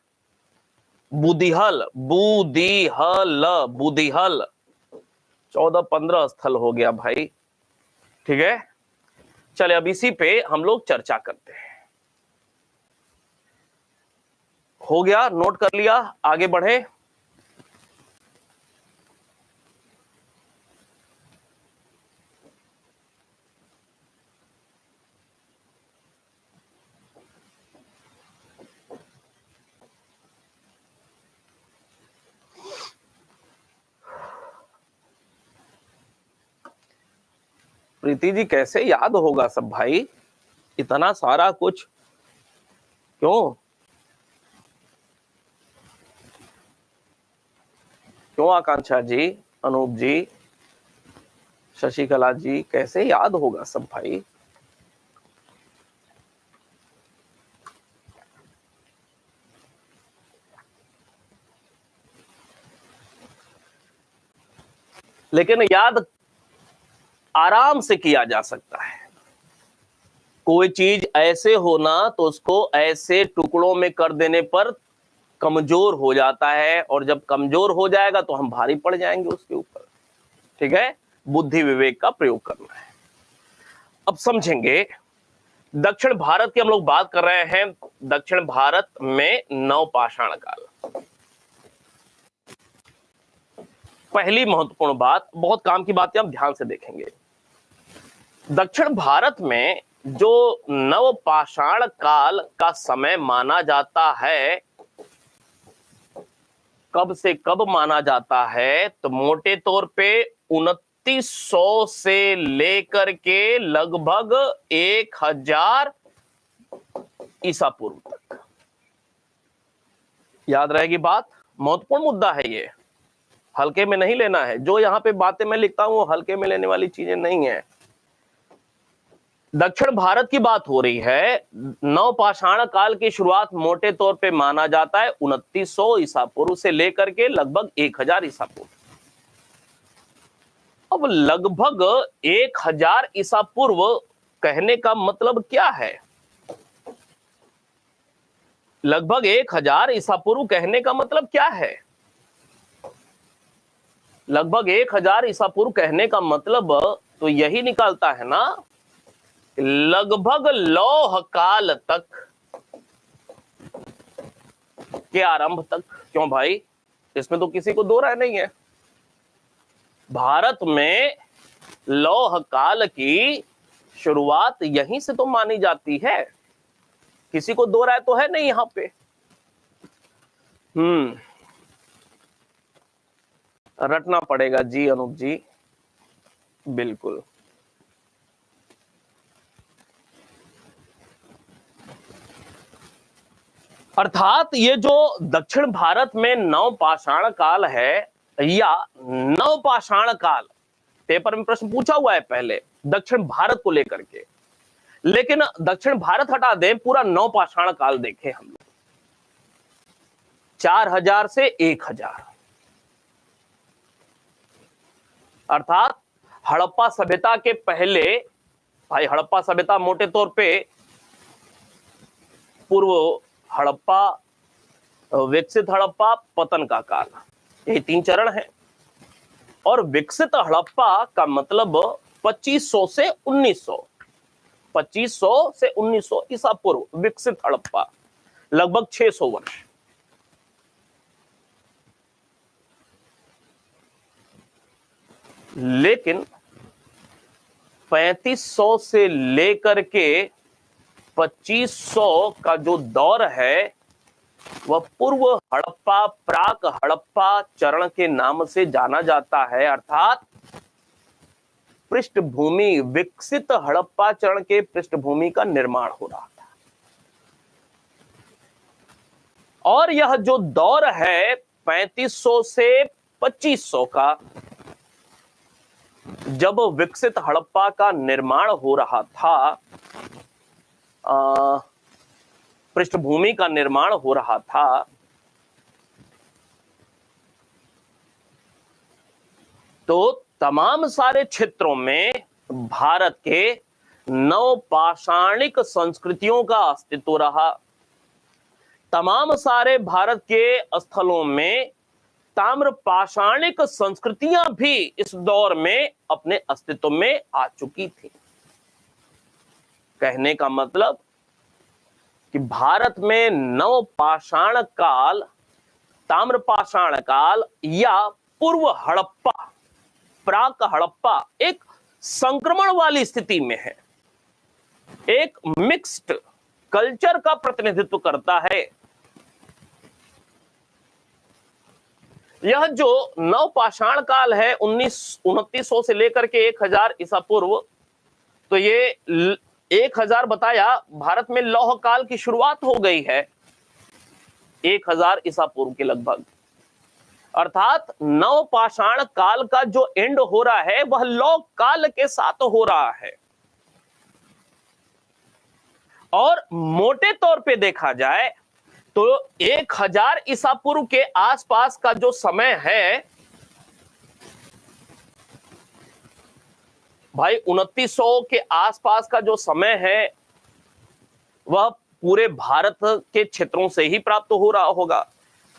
बुदिहल, बुदिहल, बुदिहल। 14-15 स्थल हो गया भाई, ठीक है। चले अब इसी पे हम लोग चर्चा करते हैं। हो गया, नोट कर लिया, आगे बढ़े। प्रीति जी कैसे याद होगा सब भाई, इतना सारा कुछ? क्यों? क्यों आकांक्षा जी, अनूप जी, शशिकला जी, कैसे याद होगा सब भाई? लेकिन याद आराम से किया जा सकता है। कोई चीज ऐसे होना तो उसको ऐसे टुकड़ों में कर देने पर कमजोर हो जाता है, और जब कमजोर हो जाएगा तो हम भारी पड़ जाएंगे उसके ऊपर। ठीक है, बुद्धि विवेक का प्रयोग करना है। अब समझेंगे, दक्षिण भारत की हम लोग बात कर रहे हैं। दक्षिण भारत में नवपाषाण काल। पहली महत्वपूर्ण बात, बहुत काम की बातें हम ध्यान से देखेंगे। दक्षिण भारत में जो नवपाषाण काल का समय माना जाता है, कब से कब माना जाता है, तो मोटे तौर पे 2900 से लेकर के लगभग 1000 ईसा पूर्व तक। याद रहेगी बात, महत्वपूर्ण मुद्दा है ये, हल्के में नहीं लेना है। जो यहां पे बातें मैं लिखता हूं वो हल्के में लेने वाली चीजें नहीं है। दक्षिण भारत की बात हो रही है। नवपाषाण काल की शुरुआत मोटे तौर पे माना जाता है 2900 ईसा पूर्व से लेकर के लगभग 1000 ईसा पूर्व। अब लगभग 1000 ईसा पूर्व कहने का मतलब क्या है? लगभग 1000 ईसा पूर्व कहने का मतलब क्या है? लगभग 1000 ईसा पूर्व कहने का मतलब तो यही निकालता है ना, लगभग लौह काल तक के आरंभ तक। क्यों भाई, इसमें तो किसी को दो राय नहीं है। भारत में लौह काल की शुरुआत यहीं से तो मानी जाती है, किसी को दो राय तो है नहीं यहां पे। रटना पड़ेगा जी अनूप जी, बिल्कुल। अर्थात ये जो दक्षिण भारत में नवपाषाण काल है या नवपाषाण काल, पेपर में प्रश्न पूछा हुआ है पहले दक्षिण भारत को लेकर के, लेकिन दक्षिण भारत हटा दें, पूरा नवपाषाण काल देखें हम लोग। 4000 से 1000, अर्थात हड़प्पा सभ्यता के पहले। भाई हड़प्पा सभ्यता मोटे तौर पे पूर्व हड़प्पा, विकसित हड़प्पा, पतन का काल, ये 3 चरण है। और विकसित हड़प्पा का मतलब 2500 से 1900, 2500 से 1900 ईसा पूर्व विकसित हड़प्पा, लगभग 600 वर्ष। लेकिन 3500 से लेकर के 2500 का जो दौर है वह पूर्व हड़प्पा, प्राक हड़प्पा चरण के नाम से जाना जाता है। अर्थात पृष्ठभूमि, विकसित हड़प्पा चरण के पृष्ठभूमि का निर्माण हो रहा था। और यह जो दौर है 3500 से 2500 का, जब विकसित हड़प्पा का निर्माण हो रहा था, पृष्ठभूमि का निर्माण हो रहा था, तो तमाम सारे क्षेत्रों में भारत के नवपाषाणिक संस्कृतियों का अस्तित्व रहा। तमाम सारे भारत के स्थलों में ताम्रपाषाणिक संस्कृतियां भी इस दौर में अपने अस्तित्व में आ चुकी थी। कहने का मतलब कि भारत में नवपाषाण काल, ताम्रपाषाण काल या पूर्व हड़प्पा, प्राक हड़प्पा एक संक्रमण वाली स्थिति में है, एक मिक्स्ड कल्चर का प्रतिनिधित्व करता है। यह जो नवपाषाण काल है 2900 से लेकर के 1000 ईसा पूर्व, तो ये 1000 बताया, भारत में लौह काल की शुरुआत हो गई है 1000 ईसा पूर्व के लगभग। अर्थात नवपाषाण काल का जो एंड हो रहा है वह लौह काल के साथ हो रहा है। और मोटे तौर पे देखा जाए तो 1000 ईसा पूर्व के आसपास का जो समय है भाई, 2900 के आसपास का जो समय है वह पूरे भारत के क्षेत्रों से ही प्राप्त हो रहा होगा।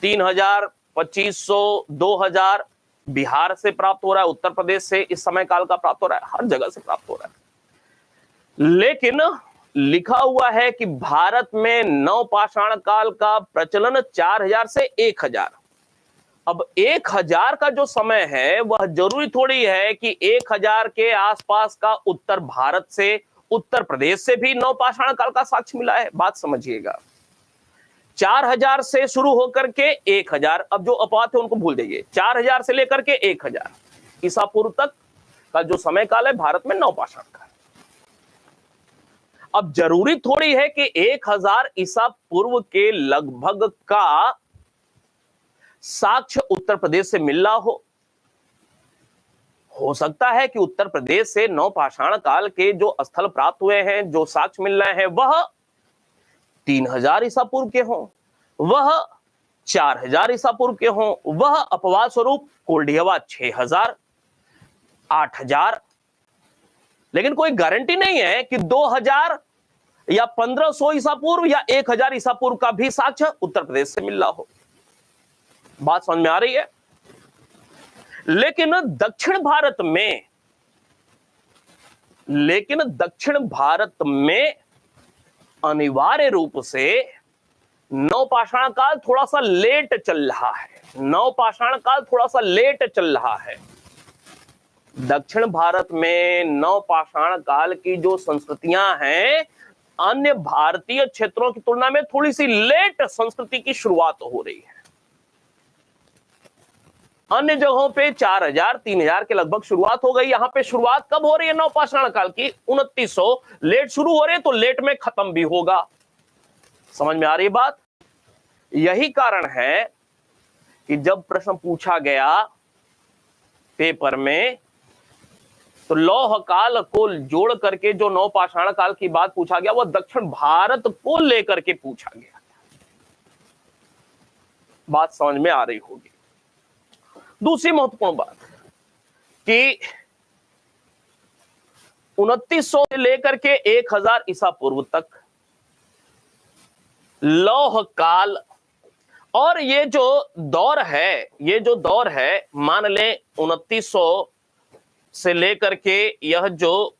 3000, 2500, 2000 बिहार से प्राप्त हो रहा है, उत्तर प्रदेश से इस समय काल का प्राप्त हो रहा है, हर जगह से प्राप्त हो रहा है। लेकिन लिखा हुआ है कि भारत में नवपाषाण काल का प्रचलन 4000 से 1000। अब 1000 का जो समय है वह जरूरी थोड़ी है कि 1000 के आसपास का उत्तर भारत से, उत्तर प्रदेश से भी नवपाषाण काल का साक्ष्य मिला है। बात समझिएगा, 4000 से शुरू होकर के 1000, अब जो अपवाद थे उनको भूल जाइए, 4000 से लेकर के 1000 ईसा पूर्व तक का जो समय काल है भारत में नवपाषाण काल। अब जरूरी थोड़ी है कि 1000 ईसा पूर्व के लगभग का साक्ष्य उत्तर प्रदेश से मिल रहा हो सकता है कि उत्तर प्रदेश से नवपाषाण काल के जो स्थल प्राप्त हुए हैं, जो साक्ष्य मिल रहे हैं, वह 3000 ईसा पूर्व के हों, वह 4000 ईसा पूर्व के हों, वह अपवाद स्वरूप कोल्डिहवा 6000, 8000। लेकिन कोई गारंटी नहीं है कि 2000 या 1500 ईसा पूर्व या 1000 ईसा पूर्व का भी साक्ष्य उत्तर प्रदेश से मिल रहा हो। बात समझ में आ रही है? लेकिन दक्षिण भारत में अनिवार्य रूप से नवपाषाण काल थोड़ा सा लेट चल रहा है। नवपाषाण काल थोड़ा सा लेट चल रहा है। दक्षिण भारत में नवपाषाण काल की जो संस्कृतियां हैं, अन्य भारतीय क्षेत्रों की तुलना में थोड़ी सी लेट संस्कृति की शुरुआत हो रही है। अन्य जगहों पे 4000, 3000 के लगभग शुरुआत हो गई। यहां पे शुरुआत कब हो रही है नवपाषाण काल की? 2900। लेट शुरू हो रही है तो लेट में खत्म भी होगा। समझ में आ रही बात? यही कारण है कि जब प्रश्न पूछा गया पेपर में तो लौह काल को जोड़ करके जो नवपाषाण काल की बात पूछा गया वह दक्षिण भारत को लेकर के पूछा गया। बात समझ में आ रही होगी। दूसरी महत्वपूर्ण बात कि 2900 से लेकर के 1000 ईसा पूर्व तक लौह काल, और ये जो दौर है, मान लें 2900 से लेकर के यह जो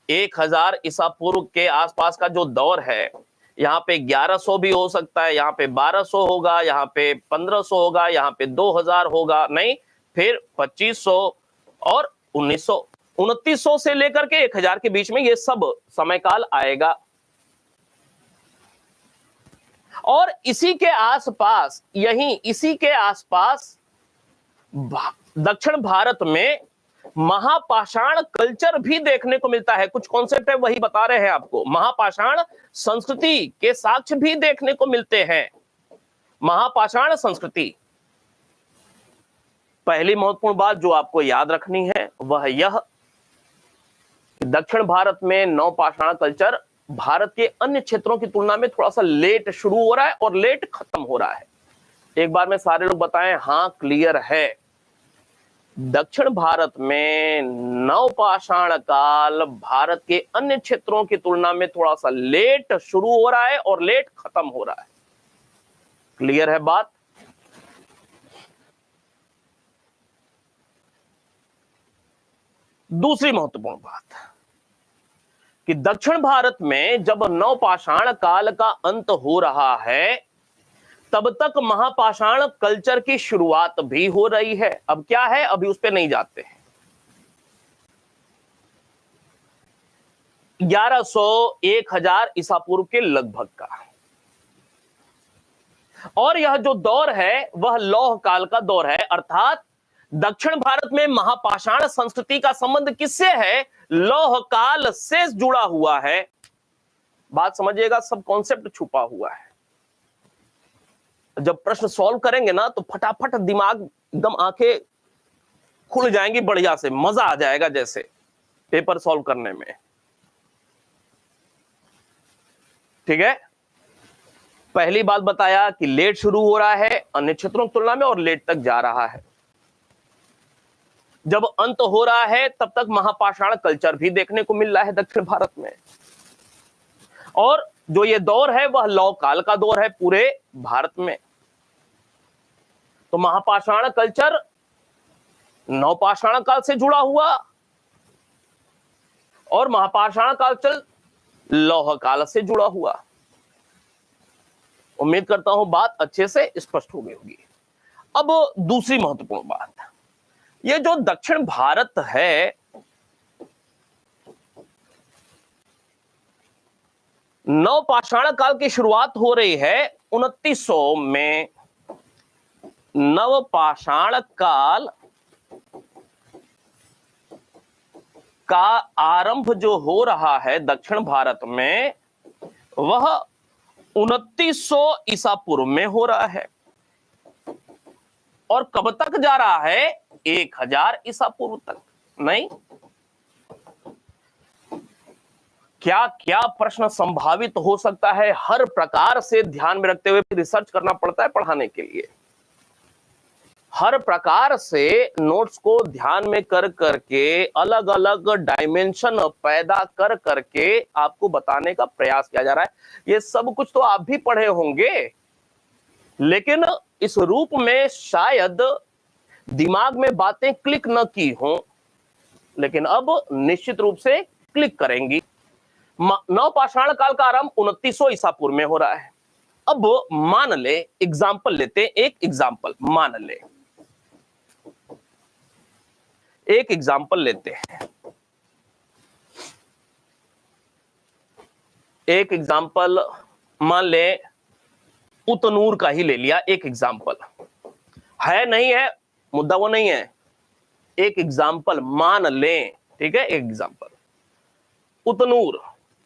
1000 ईसा पूर्व के आसपास का जो दौर है, यहाँ पे 1100 भी हो सकता है, यहाँ पे 1200 होगा, यहाँ पे 1500 होगा, यहाँ पे 2000 होगा, नहीं, फिर 2500 और 1900, 2900 से लेकर के 1000 के बीच में ये सब समय काल आएगा। और इसी के आसपास दक्षिण भारत में महापाषाण कल्चर भी देखने को मिलता है। कुछ कॉन्सेप्ट है वही बता रहे हैं आपको। महापाषाण संस्कृति के साक्ष्य भी देखने को मिलते हैं। महापाषाण संस्कृति। पहली महत्वपूर्ण बात जो आपको याद रखनी है वह यह, दक्षिण भारत में नवपाषाण कल्चर भारत के अन्य क्षेत्रों की तुलना में थोड़ा सा लेट शुरू हो रहा है और लेट खत्म हो रहा है। एक बार में सारे लोग बताएं हाँ क्लियर है। दक्षिण भारत में नवपाषाण काल भारत के अन्य क्षेत्रों की तुलना में थोड़ा सा लेट शुरू हो रहा है और लेट खत्म हो रहा है। क्लियर है बात? दूसरी महत्वपूर्ण बात कि दक्षिण भारत में जब नवपाषाण काल का अंत हो रहा है तब तक महापाषाण कल्चर की शुरुआत भी हो रही है। अब क्या है, अभी उस पर नहीं जाते हैं। 1100, 1000 ईसा पूर्व के लगभग का, और यह जो दौर है वह लौह काल का दौर है। अर्थात दक्षिण भारत में महापाषाण संस्कृति का संबंध किससे है? लौह काल से जुड़ा हुआ है। बात समझिएगा, सब कॉन्सेप्ट छुपा हुआ है। जब प्रश्न सॉल्व करेंगे ना तो फटाफट दिमाग एकदम आंखें खुल जाएंगी, बढ़िया से मजा आ जाएगा जैसे पेपर सॉल्व करने में। ठीक है, पहली बात बताया कि लेट शुरू हो रहा है अन्य क्षेत्रों की तुलना में और लेट तक जा रहा है। जब अंत हो रहा है तब तक महापाषाण कल्चर भी देखने को मिल रहा है दक्षिण भारत में, और जो ये दौर है वह लौह काल का दौर है पूरे भारत में। तो महापाषाण कल्चर नवपाषाण काल से जुड़ा हुआ और महापाषाण कल्चर लौह काल से जुड़ा हुआ। उम्मीद करता हूं बात अच्छे से स्पष्ट हो गई होगी। अब दूसरी महत्वपूर्ण बात, ये जो दक्षिण भारत है, नवपाषाण काल की शुरुआत हो रही है 2900 में। नवपाषाण काल का आरंभ जो हो रहा है दक्षिण भारत में वह 2900 ईसा पूर्व में हो रहा है, और कब तक जा रहा है? 1000 ईसा पूर्व तक। नहीं, क्या क्या प्रश्न संभावित हो सकता है, हर प्रकार से ध्यान में रखते हुए रिसर्च करना पड़ता है पढ़ाने के लिए। हर प्रकार से नोट्स को ध्यान में कर करके अलग अलग डायमेंशन पैदा कर करके आपको बताने का प्रयास किया जा रहा है। ये सब कुछ तो आप भी पढ़े होंगे, लेकिन इस रूप में शायद दिमाग में बातें क्लिक न की हों, लेकिन अब निश्चित रूप से क्लिक करेंगी। नवपाषाण काल का आरंभ 2900 ईसा पूर्व में हो रहा है। अब मान ले, एग्जाम्पल लेते हैं, एक एग्जाम्पल मान ले, एक एग्जाम्पल लेते हैं। एक एग्जाम्पल मान ले, उतनूर का ही ले लिया एक एग्जाम्पल, है नहीं है मुद्दा वो नहीं है, एक एग्जाम्पल मान लें। ठीक है, एक एग्जाम्पल, उतनूर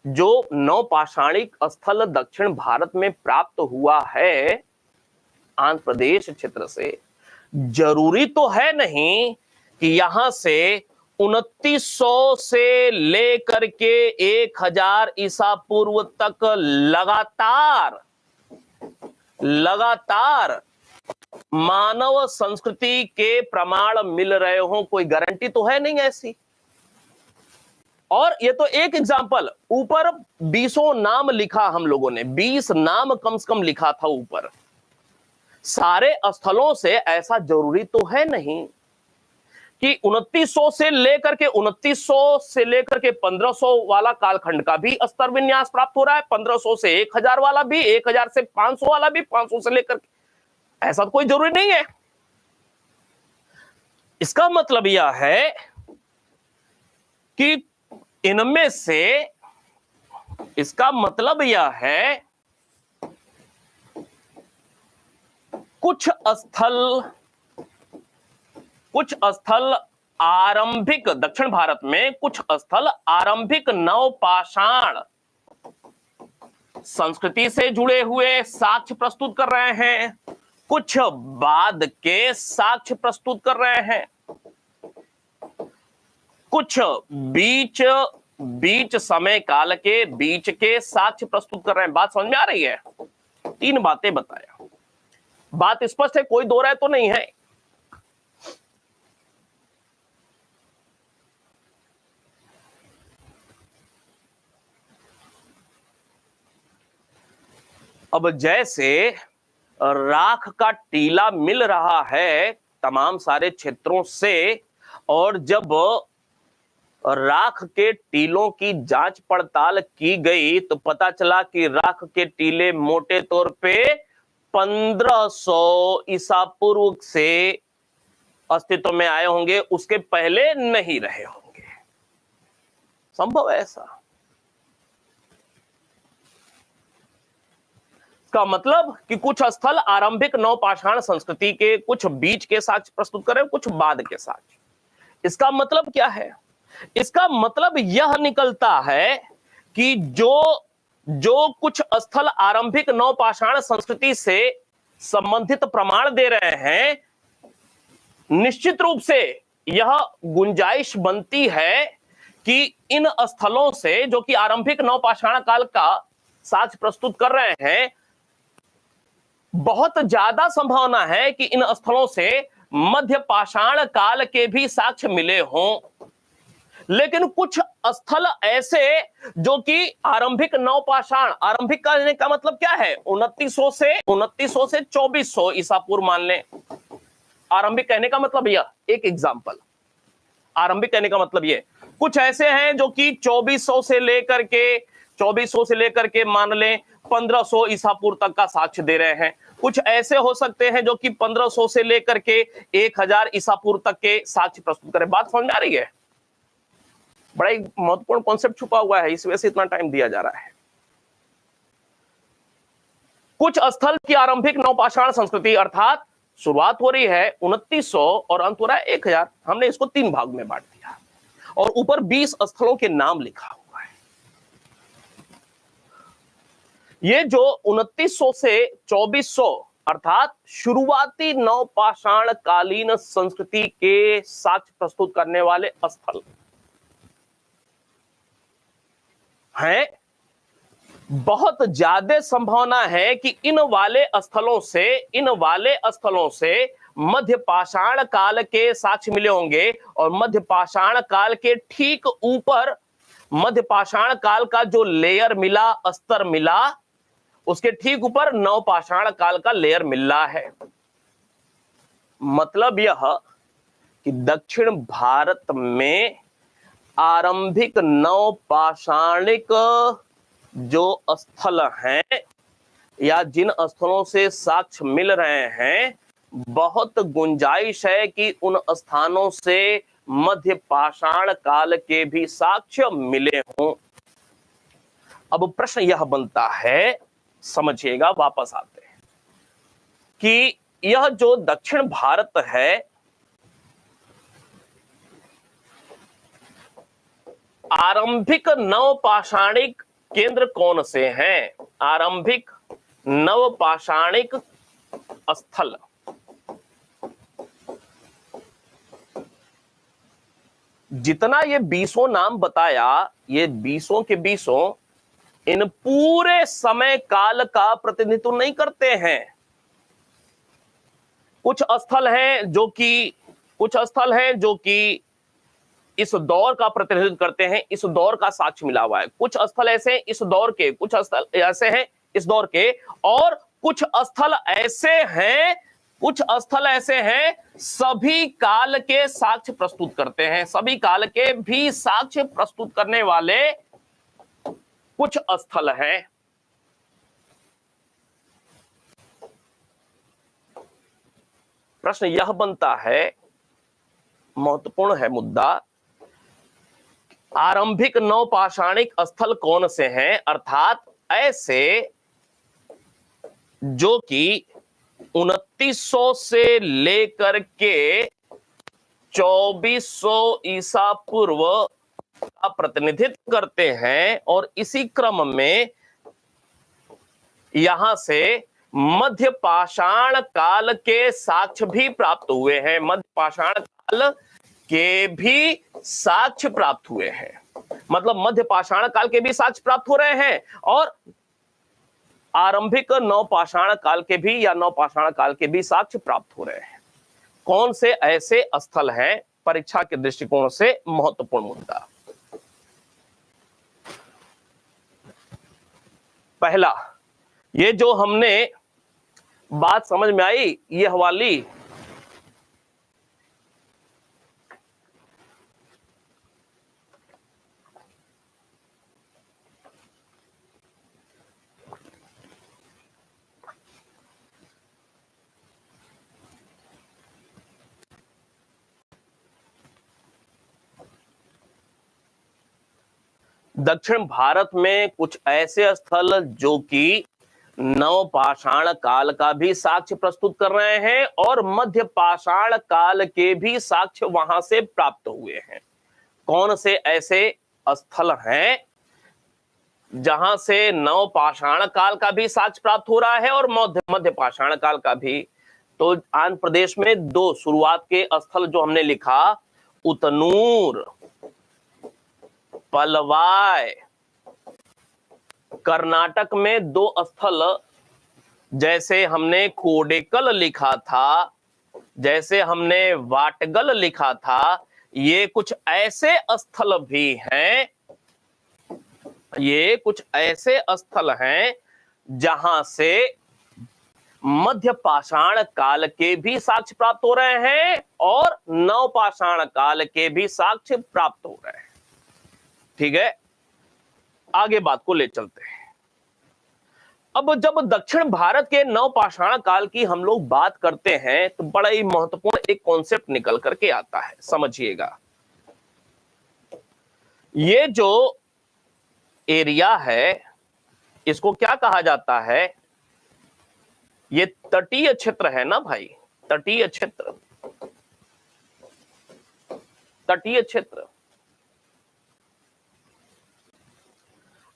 जो नवपाषाणिक स्थल दक्षिण भारत में प्राप्त हुआ है आंध्र प्रदेश क्षेत्र से, जरूरी तो है नहीं कि यहां से 2900 से लेकर के 1000 ईसा पूर्व तक लगातार मानव संस्कृति के प्रमाण मिल रहे हों, कोई गारंटी तो है नहीं ऐसी। और ये तो एक एग्जाम्पल, ऊपर 20 नाम लिखा हम लोगों ने, 20 नाम कम से कम लिखा था ऊपर। सारे स्थलों से ऐसा जरूरी तो है नहीं कि 2900 से लेकर के 1500 वाला कालखंड का भी स्तर विन्यास प्राप्त हो रहा है, 1500 से 1000 वाला भी, 1000 से 500 वाला भी, 500 से लेकर के, ऐसा तो कोई जरूरी नहीं है। इसका मतलब यह है कि इनमें से, इसका मतलब यह है कुछ स्थल आरंभिक, दक्षिण भारत में कुछ स्थल आरंभिक नवपाषाण संस्कृति से जुड़े हुए साक्ष्य प्रस्तुत कर रहे हैं, कुछ बाद के साक्ष्य प्रस्तुत कर रहे हैं, कुछ बीच समय काल के बीच के साक्ष्य प्रस्तुत कर रहे हैं। बात समझ में आ रही है? 3 बातें बताया, बात स्पष्ट है, कोई दो राय तो नहीं है। अब जैसे राख का टीला मिल रहा है तमाम सारे क्षेत्रों से, और जब राख के टीलों की जांच पड़ताल की गई तो पता चला कि राख के टीले मोटे तौर पे 1500 ईसा पूर्व से अस्तित्व में आए होंगे, उसके पहले नहीं रहे होंगे। संभव है ऐसा? का मतलब कि कुछ स्थल आरंभिक नवपाषाण संस्कृति के कुछ बीच के साक्ष्य प्रस्तुत करें, कुछ बाद के साक्ष्य। इसका मतलब क्या है? इसका मतलब यह निकलता है कि जो कुछ स्थल आरंभिक नवपाषाण संस्कृति से संबंधित प्रमाण दे रहे हैं, निश्चित रूप से यह गुंजाइश बनती है कि इन स्थलों से, जो कि आरंभिक नवपाषाण काल का साक्ष्य प्रस्तुत कर रहे हैं, बहुत ज्यादा संभावना है कि इन स्थलों से मध्य पाषाण काल के भी साक्ष्य मिले हों। लेकिन कुछ स्थल ऐसे जो कि आरंभिक नवपाषाण, आरंभिक कहने का मतलब क्या है, 2900 से 2400 ईसा पूर्व मान लें। आरंभिक कहने का मतलब यह, एक एग्जांपल, आरंभिक कहने का मतलब यह, कुछ ऐसे हैं जो कि 2400 से लेकर के मान लें 1500 ईसा पूर्व तक का साक्ष्य दे रहे हैं। कुछ ऐसे हो सकते हैं जो कि 1500 से लेकर के 1000 ईसा पूर्व तक के साक्ष्य प्रस्तुत करें। बात समझ में आ रही है? बड़ा एक महत्वपूर्ण कॉन्सेप्ट छुपा हुआ है, इस वजह से इतना टाइम दिया जा रहा है। कुछ स्थल की आरंभिक नवपाषाण संस्कृति, अर्थात शुरुआत हो रही है 2900 और अंत हो रहा है 1000। हमने इसको 3 भाग में बांट दिया और ऊपर 20 स्थलों के नाम लिखा हुआ है। ये जो 2900 से 2400 अर्थात शुरुआती नवपाषाण कालीन संस्कृति के साक्ष्य प्रस्तुत करने वाले स्थल हैं, बहुत ज्यादा संभावना है कि इन वाले स्थलों से मध्य पाषाण काल के साक्ष्य मिले होंगे और मध्य पाषाण काल के ठीक ऊपर, मध्य पाषाण काल का जो लेयर मिला, स्तर मिला, उसके ठीक ऊपर नवपाषाण काल का लेयर मिल रहा है। मतलब यह कि दक्षिण भारत में आरंभिक नवपाषाणिक जो स्थल हैं या जिन स्थलों से साक्ष्य मिल रहे हैं, बहुत गुंजाइश है कि उन स्थानों से मध्य पाषाण काल के भी साक्ष्य मिले हों। अब प्रश्न यह बनता है, समझिएगा, वापस आते हैं कि यह जो दक्षिण भारत है, आरंभिक नवपाषाणिक केंद्र कौन से हैं? आरंभिक नवपाषाणिक स्थल जितना ये 20 नाम बताया, ये 20 के 20 इन पूरे समय काल का प्रतिनिधित्व नहीं करते हैं। कुछ स्थल हैं जो कि इस दौर का प्रतिनिधित्व करते हैं, इस दौर का साक्ष्य मिला हुआ है। कुछ स्थल ऐसे हैं इस दौर के, कुछ स्थल ऐसे हैं इस दौर के, और कुछ स्थल ऐसे हैं सभी काल के साक्ष्य प्रस्तुत करते हैं। सभी काल के भी साक्ष्य प्रस्तुत करने वाले कुछ स्थल हैं। प्रश्न यह बनता है, महत्वपूर्ण है मुद्दा, आरंभिक नवपाषाणिक स्थल कौन से हैं? अर्थात ऐसे जो कि 2900 से लेकर के 2400 ईसा पूर्व का प्रतिनिधित्व करते हैं और इसी क्रम में यहां से मध्य पाषाण काल के साक्ष्य भी प्राप्त हुए हैं। मध्य पाषाण काल के भी साक्ष्य प्राप्त हुए हैं, मतलब मध्य पाषाण काल के भी साक्ष्य प्राप्त हो रहे हैं और आरंभिक नवपाषाण काल के भी या नवपाषाण काल के भी साक्ष्य प्राप्त हो रहे हैं। कौन से ऐसे स्थल हैं? परीक्षा के दृष्टिकोण से महत्वपूर्ण मुद्दा। पहला, ये जो हमने बात समझ में आई, यह वाली दक्षिण भारत में कुछ ऐसे स्थल जो कि नवपाषाण काल का भी साक्ष्य प्रस्तुत कर रहे हैं और मध्य पाषाण काल के भी साक्ष्य वहां से प्राप्त हुए हैं। कौन से ऐसे स्थल हैं जहां से नव पाषाण काल का भी साक्ष्य प्राप्त हो रहा है और मध्य पाषाण काल का भी। तो आंध्र प्रदेश में दो शुरुआत के स्थल जो हमने लिखा, उतनूर, पलवाय। कर्नाटक में दो स्थल, जैसे हमने कोडेकल लिखा था, जैसे हमने वाटगल लिखा था, ये कुछ ऐसे स्थल भी हैं, ये कुछ ऐसे स्थल हैं जहां से मध्य पाषाण काल के भी साक्ष्य प्राप्त हो रहे हैं और नव पाषाण काल के भी साक्ष्य प्राप्त हो रहे हैं। ठीक है, आगे बात को ले चलते हैं। अब जब दक्षिण भारत के नव पाषाण काल की हम लोग बात करते हैं तो बड़ा ही महत्वपूर्ण एक कॉन्सेप्ट निकल करके आता है, समझिएगा। ये जो एरिया है इसको क्या कहा जाता है? ये तटीय क्षेत्र है ना भाई, तटीय क्षेत्र, तटीय क्षेत्र।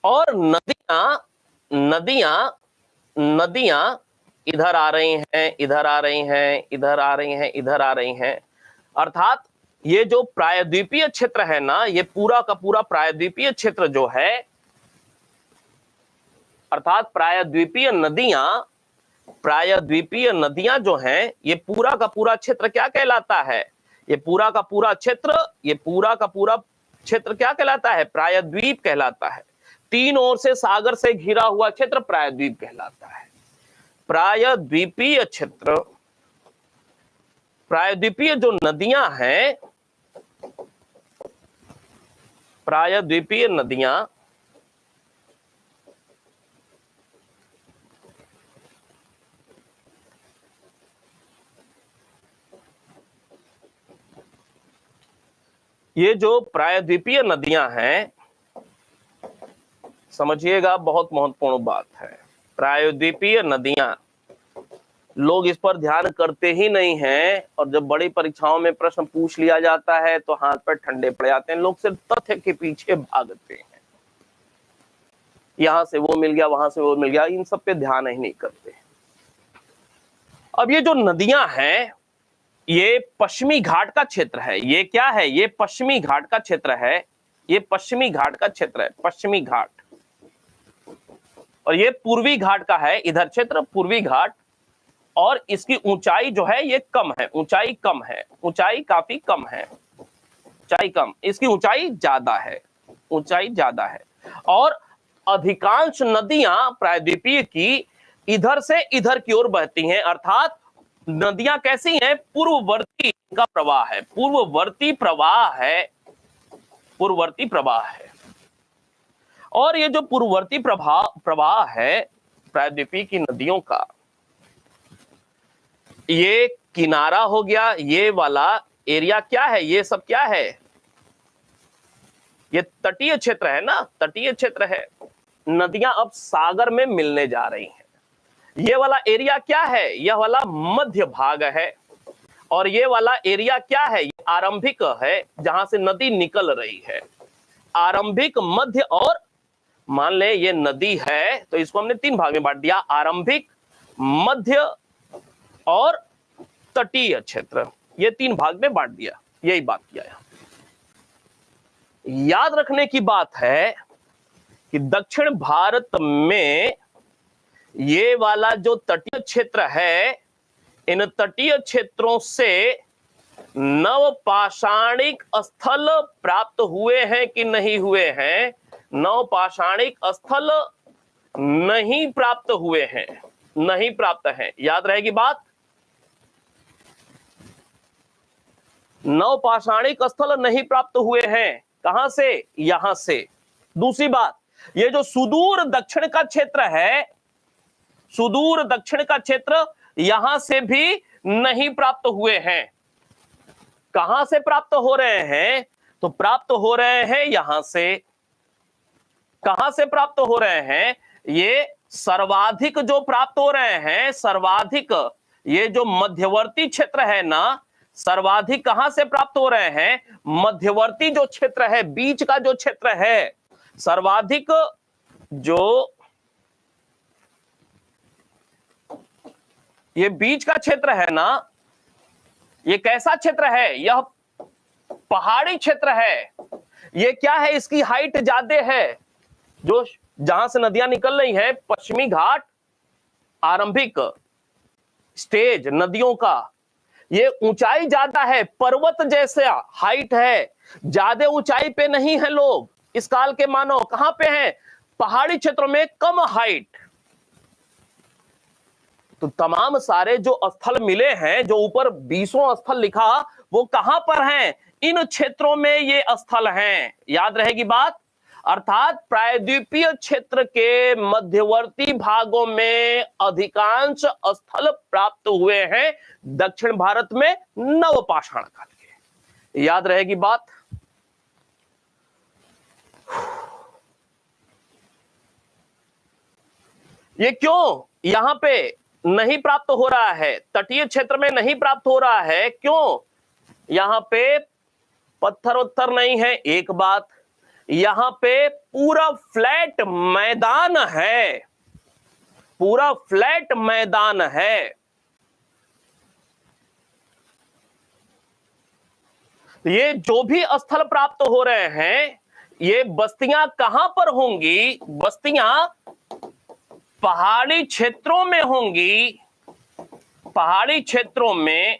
और नदियां नदियां नदियां इधर आ रही हैं, इधर आ रही हैं, इधर आ रही हैं, इधर आ रही हैं। अर्थात ये जो प्रायद्वीपीय क्षेत्र है ना, ये पूरा का पूरा प्रायद्वीपीय क्षेत्र जो है, अर्थात प्रायद्वीपीय नदियां जो हैं, ये पूरा का पूरा क्षेत्र क्या कहलाता है? ये पूरा का पूरा क्षेत्र, ये पूरा का पूरा क्षेत्र क्या कहलाता है? प्रायद्वीप कहलाता है। तीन ओर से सागर से घिरा हुआ क्षेत्र प्रायद्वीप कहलाता है। प्रायद्वीपीय क्षेत्र, प्रायद्वीपीय जो नदियां हैं, प्रायद्वीपीय नदियां ये जो प्रायद्वीपीय नदियां हैं, समझिएगा, बहुत महत्वपूर्ण बात है। प्रायद्वीपीय नदियां, लोग इस पर ध्यान करते ही नहीं हैं और जब बड़ी परीक्षाओं में प्रश्न पूछ लिया जाता है तो हाथ पर ठंडे पड़ जाते हैं। लोग सिर्फ तथ्य के पीछे भागते हैं, यहां से वो मिल गया, वहां से वो मिल गया, इन सब पे ध्यान ही नहीं करते। अब ये जो नदियां हैं, ये पश्चिमी घाट का क्षेत्र है। ये क्या है? ये पश्चिमी घाट का क्षेत्र है। ये पश्चिमी घाट का क्षेत्र है, पश्चिमी घाट। और ये पूर्वी घाट का है, इधर क्षेत्र पूर्वी घाट। और इसकी ऊंचाई जो है ये कम है, ऊंचाई कम है, ऊंचाई काफी कम है, ऊंचाई कम, इसकी ऊंचाई ज्यादा है, ऊंचाई ज्यादा है। और अधिकांश नदियां प्रायद्वीपीय की इधर से इधर की ओर बहती हैं। अर्थात नदियां कैसी हैं? पूर्ववर्ती का प्रवाह है, पूर्ववर्ती प्रवाह है, पूर्ववर्ती प्रवाह है। और ये जो पूर्ववर्ती प्रवाह है प्रायद्वीपीय की नदियों का, ये किनारा हो गया, ये वाला एरिया क्या है? ये सब क्या है? ये तटीय क्षेत्र है ना, तटीय क्षेत्र है। नदियां अब सागर में मिलने जा रही हैं। ये वाला एरिया क्या है? यह वाला मध्य भाग है। और ये वाला एरिया क्या है? ये आरंभिक है, जहां से नदी निकल रही है। आरंभिक, मध्य और, मान ले ये नदी है तो इसको हमने तीन भाग में बांट दिया, आरंभिक, मध्य और तटीय क्षेत्र, ये तीन भाग में बांट दिया। यही बात किया है। याद रखने की बात है कि दक्षिण भारत में ये वाला जो तटीय क्षेत्र है, इन तटीय क्षेत्रों से नवपाषाणिक स्थल प्राप्त हुए हैं कि नहीं हुए हैं? नवपाषाणिक स्थल नहीं प्राप्त हुए हैं, नहीं प्राप्त है। याद रहेगी बात, नवपाषाणिक स्थल नहीं प्राप्त हुए हैं। कहां से? यहां से। दूसरी बात, ये जो सुदूर दक्षिण का क्षेत्र है, सुदूर दक्षिण का क्षेत्र, यहां से भी नहीं प्राप्त हुए हैं। कहां से प्राप्त हो रहे हैं? तो प्राप्त हो रहे हैं यहां से। कहां से प्राप्त हो रहे हैं? ये सर्वाधिक जो प्राप्त हो रहे हैं, सर्वाधिक, ये जो मध्यवर्ती क्षेत्र है ना, सर्वाधिक कहां से प्राप्त हो रहे हैं? मध्यवर्ती जो क्षेत्र है, बीच का जो क्षेत्र है, सर्वाधिक जो ये बीच का क्षेत्र है ना, ये कैसा क्षेत्र है? यह पहाड़ी क्षेत्र है। ये क्या है? इसकी हाइट ज्यादा है। जो जहां से नदियां निकल रही हैं, पश्चिमी घाट आरंभिक स्टेज नदियों का, ये ऊंचाई ज्यादा है, पर्वत जैसा हाइट है। ज्यादा ऊंचाई पे नहीं है लोग इस काल के मानव। कहां पे हैं? पहाड़ी क्षेत्रों में कम हाइट। तो तमाम सारे जो स्थल मिले हैं, जो ऊपर 20वां स्थल लिखा, वो कहां पर हैं? इन क्षेत्रों में ये स्थल हैं। याद रहेगी बात। अर्थात प्रायद्वीपीय क्षेत्र के मध्यवर्ती भागों में अधिकांश स्थल प्राप्त हुए हैं दक्षिण भारत में नवपाषाण काल के। याद रहेगी बात। ये क्यों यहां पे नहीं प्राप्त हो रहा है? तटीय क्षेत्र में नहीं प्राप्त हो रहा है, क्यों? यहां पे पत्थर उत्थर नहीं है, एक बात। यहां पे पूरा फ्लैट मैदान है, पूरा फ्लैट मैदान है। ये जो भी स्थल प्राप्त हो रहे हैं, ये बस्तियां कहां पर होंगी? बस्तियां पहाड़ी क्षेत्रों में होंगी, पहाड़ी क्षेत्रों में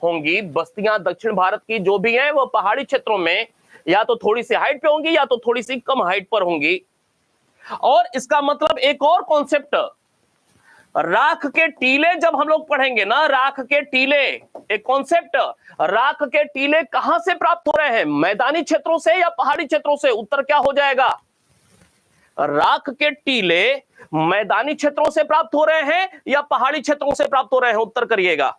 होंगी बस्तियां। दक्षिण भारत की जो भी हैं वो पहाड़ी क्षेत्रों में या तो थोड़ी सी हाइट पे होंगी या तो थोड़ी सी कम हाइट पर होंगी। और इसका मतलब एक और कॉन्सेप्ट, राख के टीले जब हम लोग पढ़ेंगे ना, राख के टीले, एक कॉन्सेप्ट, राख के टीले कहां से प्राप्त हो रहे हैं? मैदानी क्षेत्रों से या पहाड़ी क्षेत्रों से? उत्तर क्या हो जाएगा? राख के टीले मैदानी क्षेत्रों से प्राप्त हो रहे हैं या पहाड़ी क्षेत्रों से प्राप्त हो रहे हैं? उत्तर करिएगा।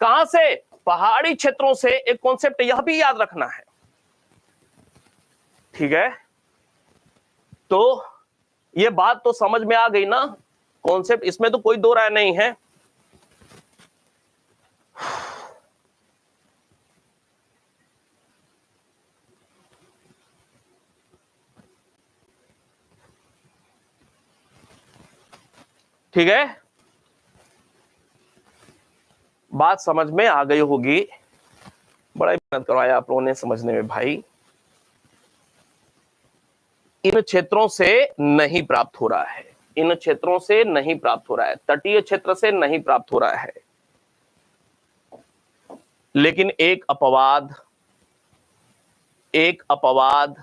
कहां से? पहाड़ी क्षेत्रों से। एक कॉन्सेप्ट यह भी याद रखना है, ठीक है? तो ये बात तो समझ में आ गई ना, कॉन्सेप्ट, इसमें तो कोई दो राय नहीं है। ठीक है, बात समझ में आ गई होगी। बड़ा मेहनत करवाया आप लोगों ने समझने में भाई। इन क्षेत्रों से नहीं प्राप्त हो रहा है, इन क्षेत्रों से नहीं प्राप्त हो रहा है, तटीय क्षेत्र से नहीं प्राप्त हो रहा है। लेकिन एक अपवाद, एक अपवाद,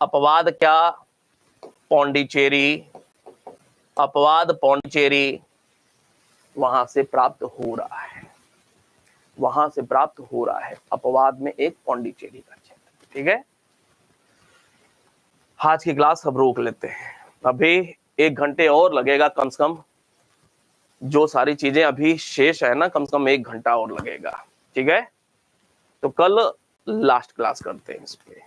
अपवाद क्या? पौंडीचेरी, अपवाद पौंडीचेरी, वहां से प्राप्त हो रहा है, वहां से प्राप्त हो रहा है। अपवाद में एक पौंडीचेरी का क्षेत्र। ठीक है, आज की क्लास अब रोक लेते हैं। अभी 1 घंटे और लगेगा कम से कम। जो सारी चीजें अभी शेष है ना, कम से कम 1 घंटा और लगेगा। ठीक है, तो कल लास्ट क्लास करते हैं इस पे।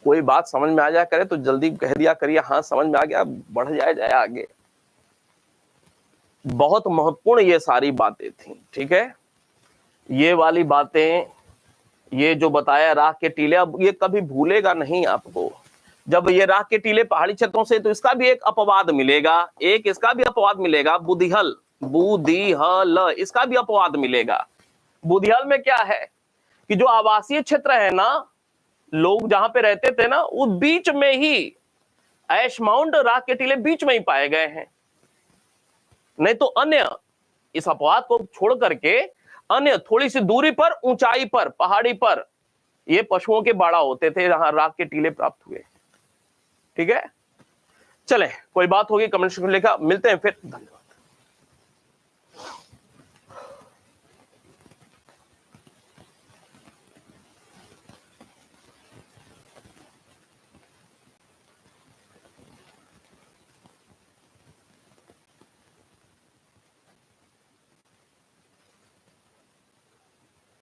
कोई बात समझ में आ जाए करे तो जल्दी कह दिया करिए, हाँ समझ में आ गया, बढ़ जाए आगे। बहुत महत्वपूर्ण ये सारी बातें थी। ठीक है, ये वाली बातें, ये जो बताया राख के टीले, अब ये कभी भूलेगा नहीं आपको। जब ये राख के टीले पहाड़ी क्षेत्रों से, तो इसका भी एक अपवाद मिलेगा, एक इसका भी अपवाद मिलेगा, बुधिहल, बुधिहल, इसका भी अपवाद मिलेगा। बुधिहल में क्या है कि जो आवासीय क्षेत्र है ना, लोग जहां पे रहते थे ना, उस बीच में ही ऐश माउंट, राख के टीले बीच में ही पाए गए हैं। नहीं तो अन्य, इस अपवाद को छोड़ करके अन्य थोड़ी सी दूरी पर, ऊंचाई पर, पहाड़ी पर ये पशुओं के बाड़ा होते थे जहां राख के टीले प्राप्त हुए। ठीक है, चले, कोई बात होगी कमेंट सेक्शन में लिखा। मिलते हैं फिर, धन्यवाद।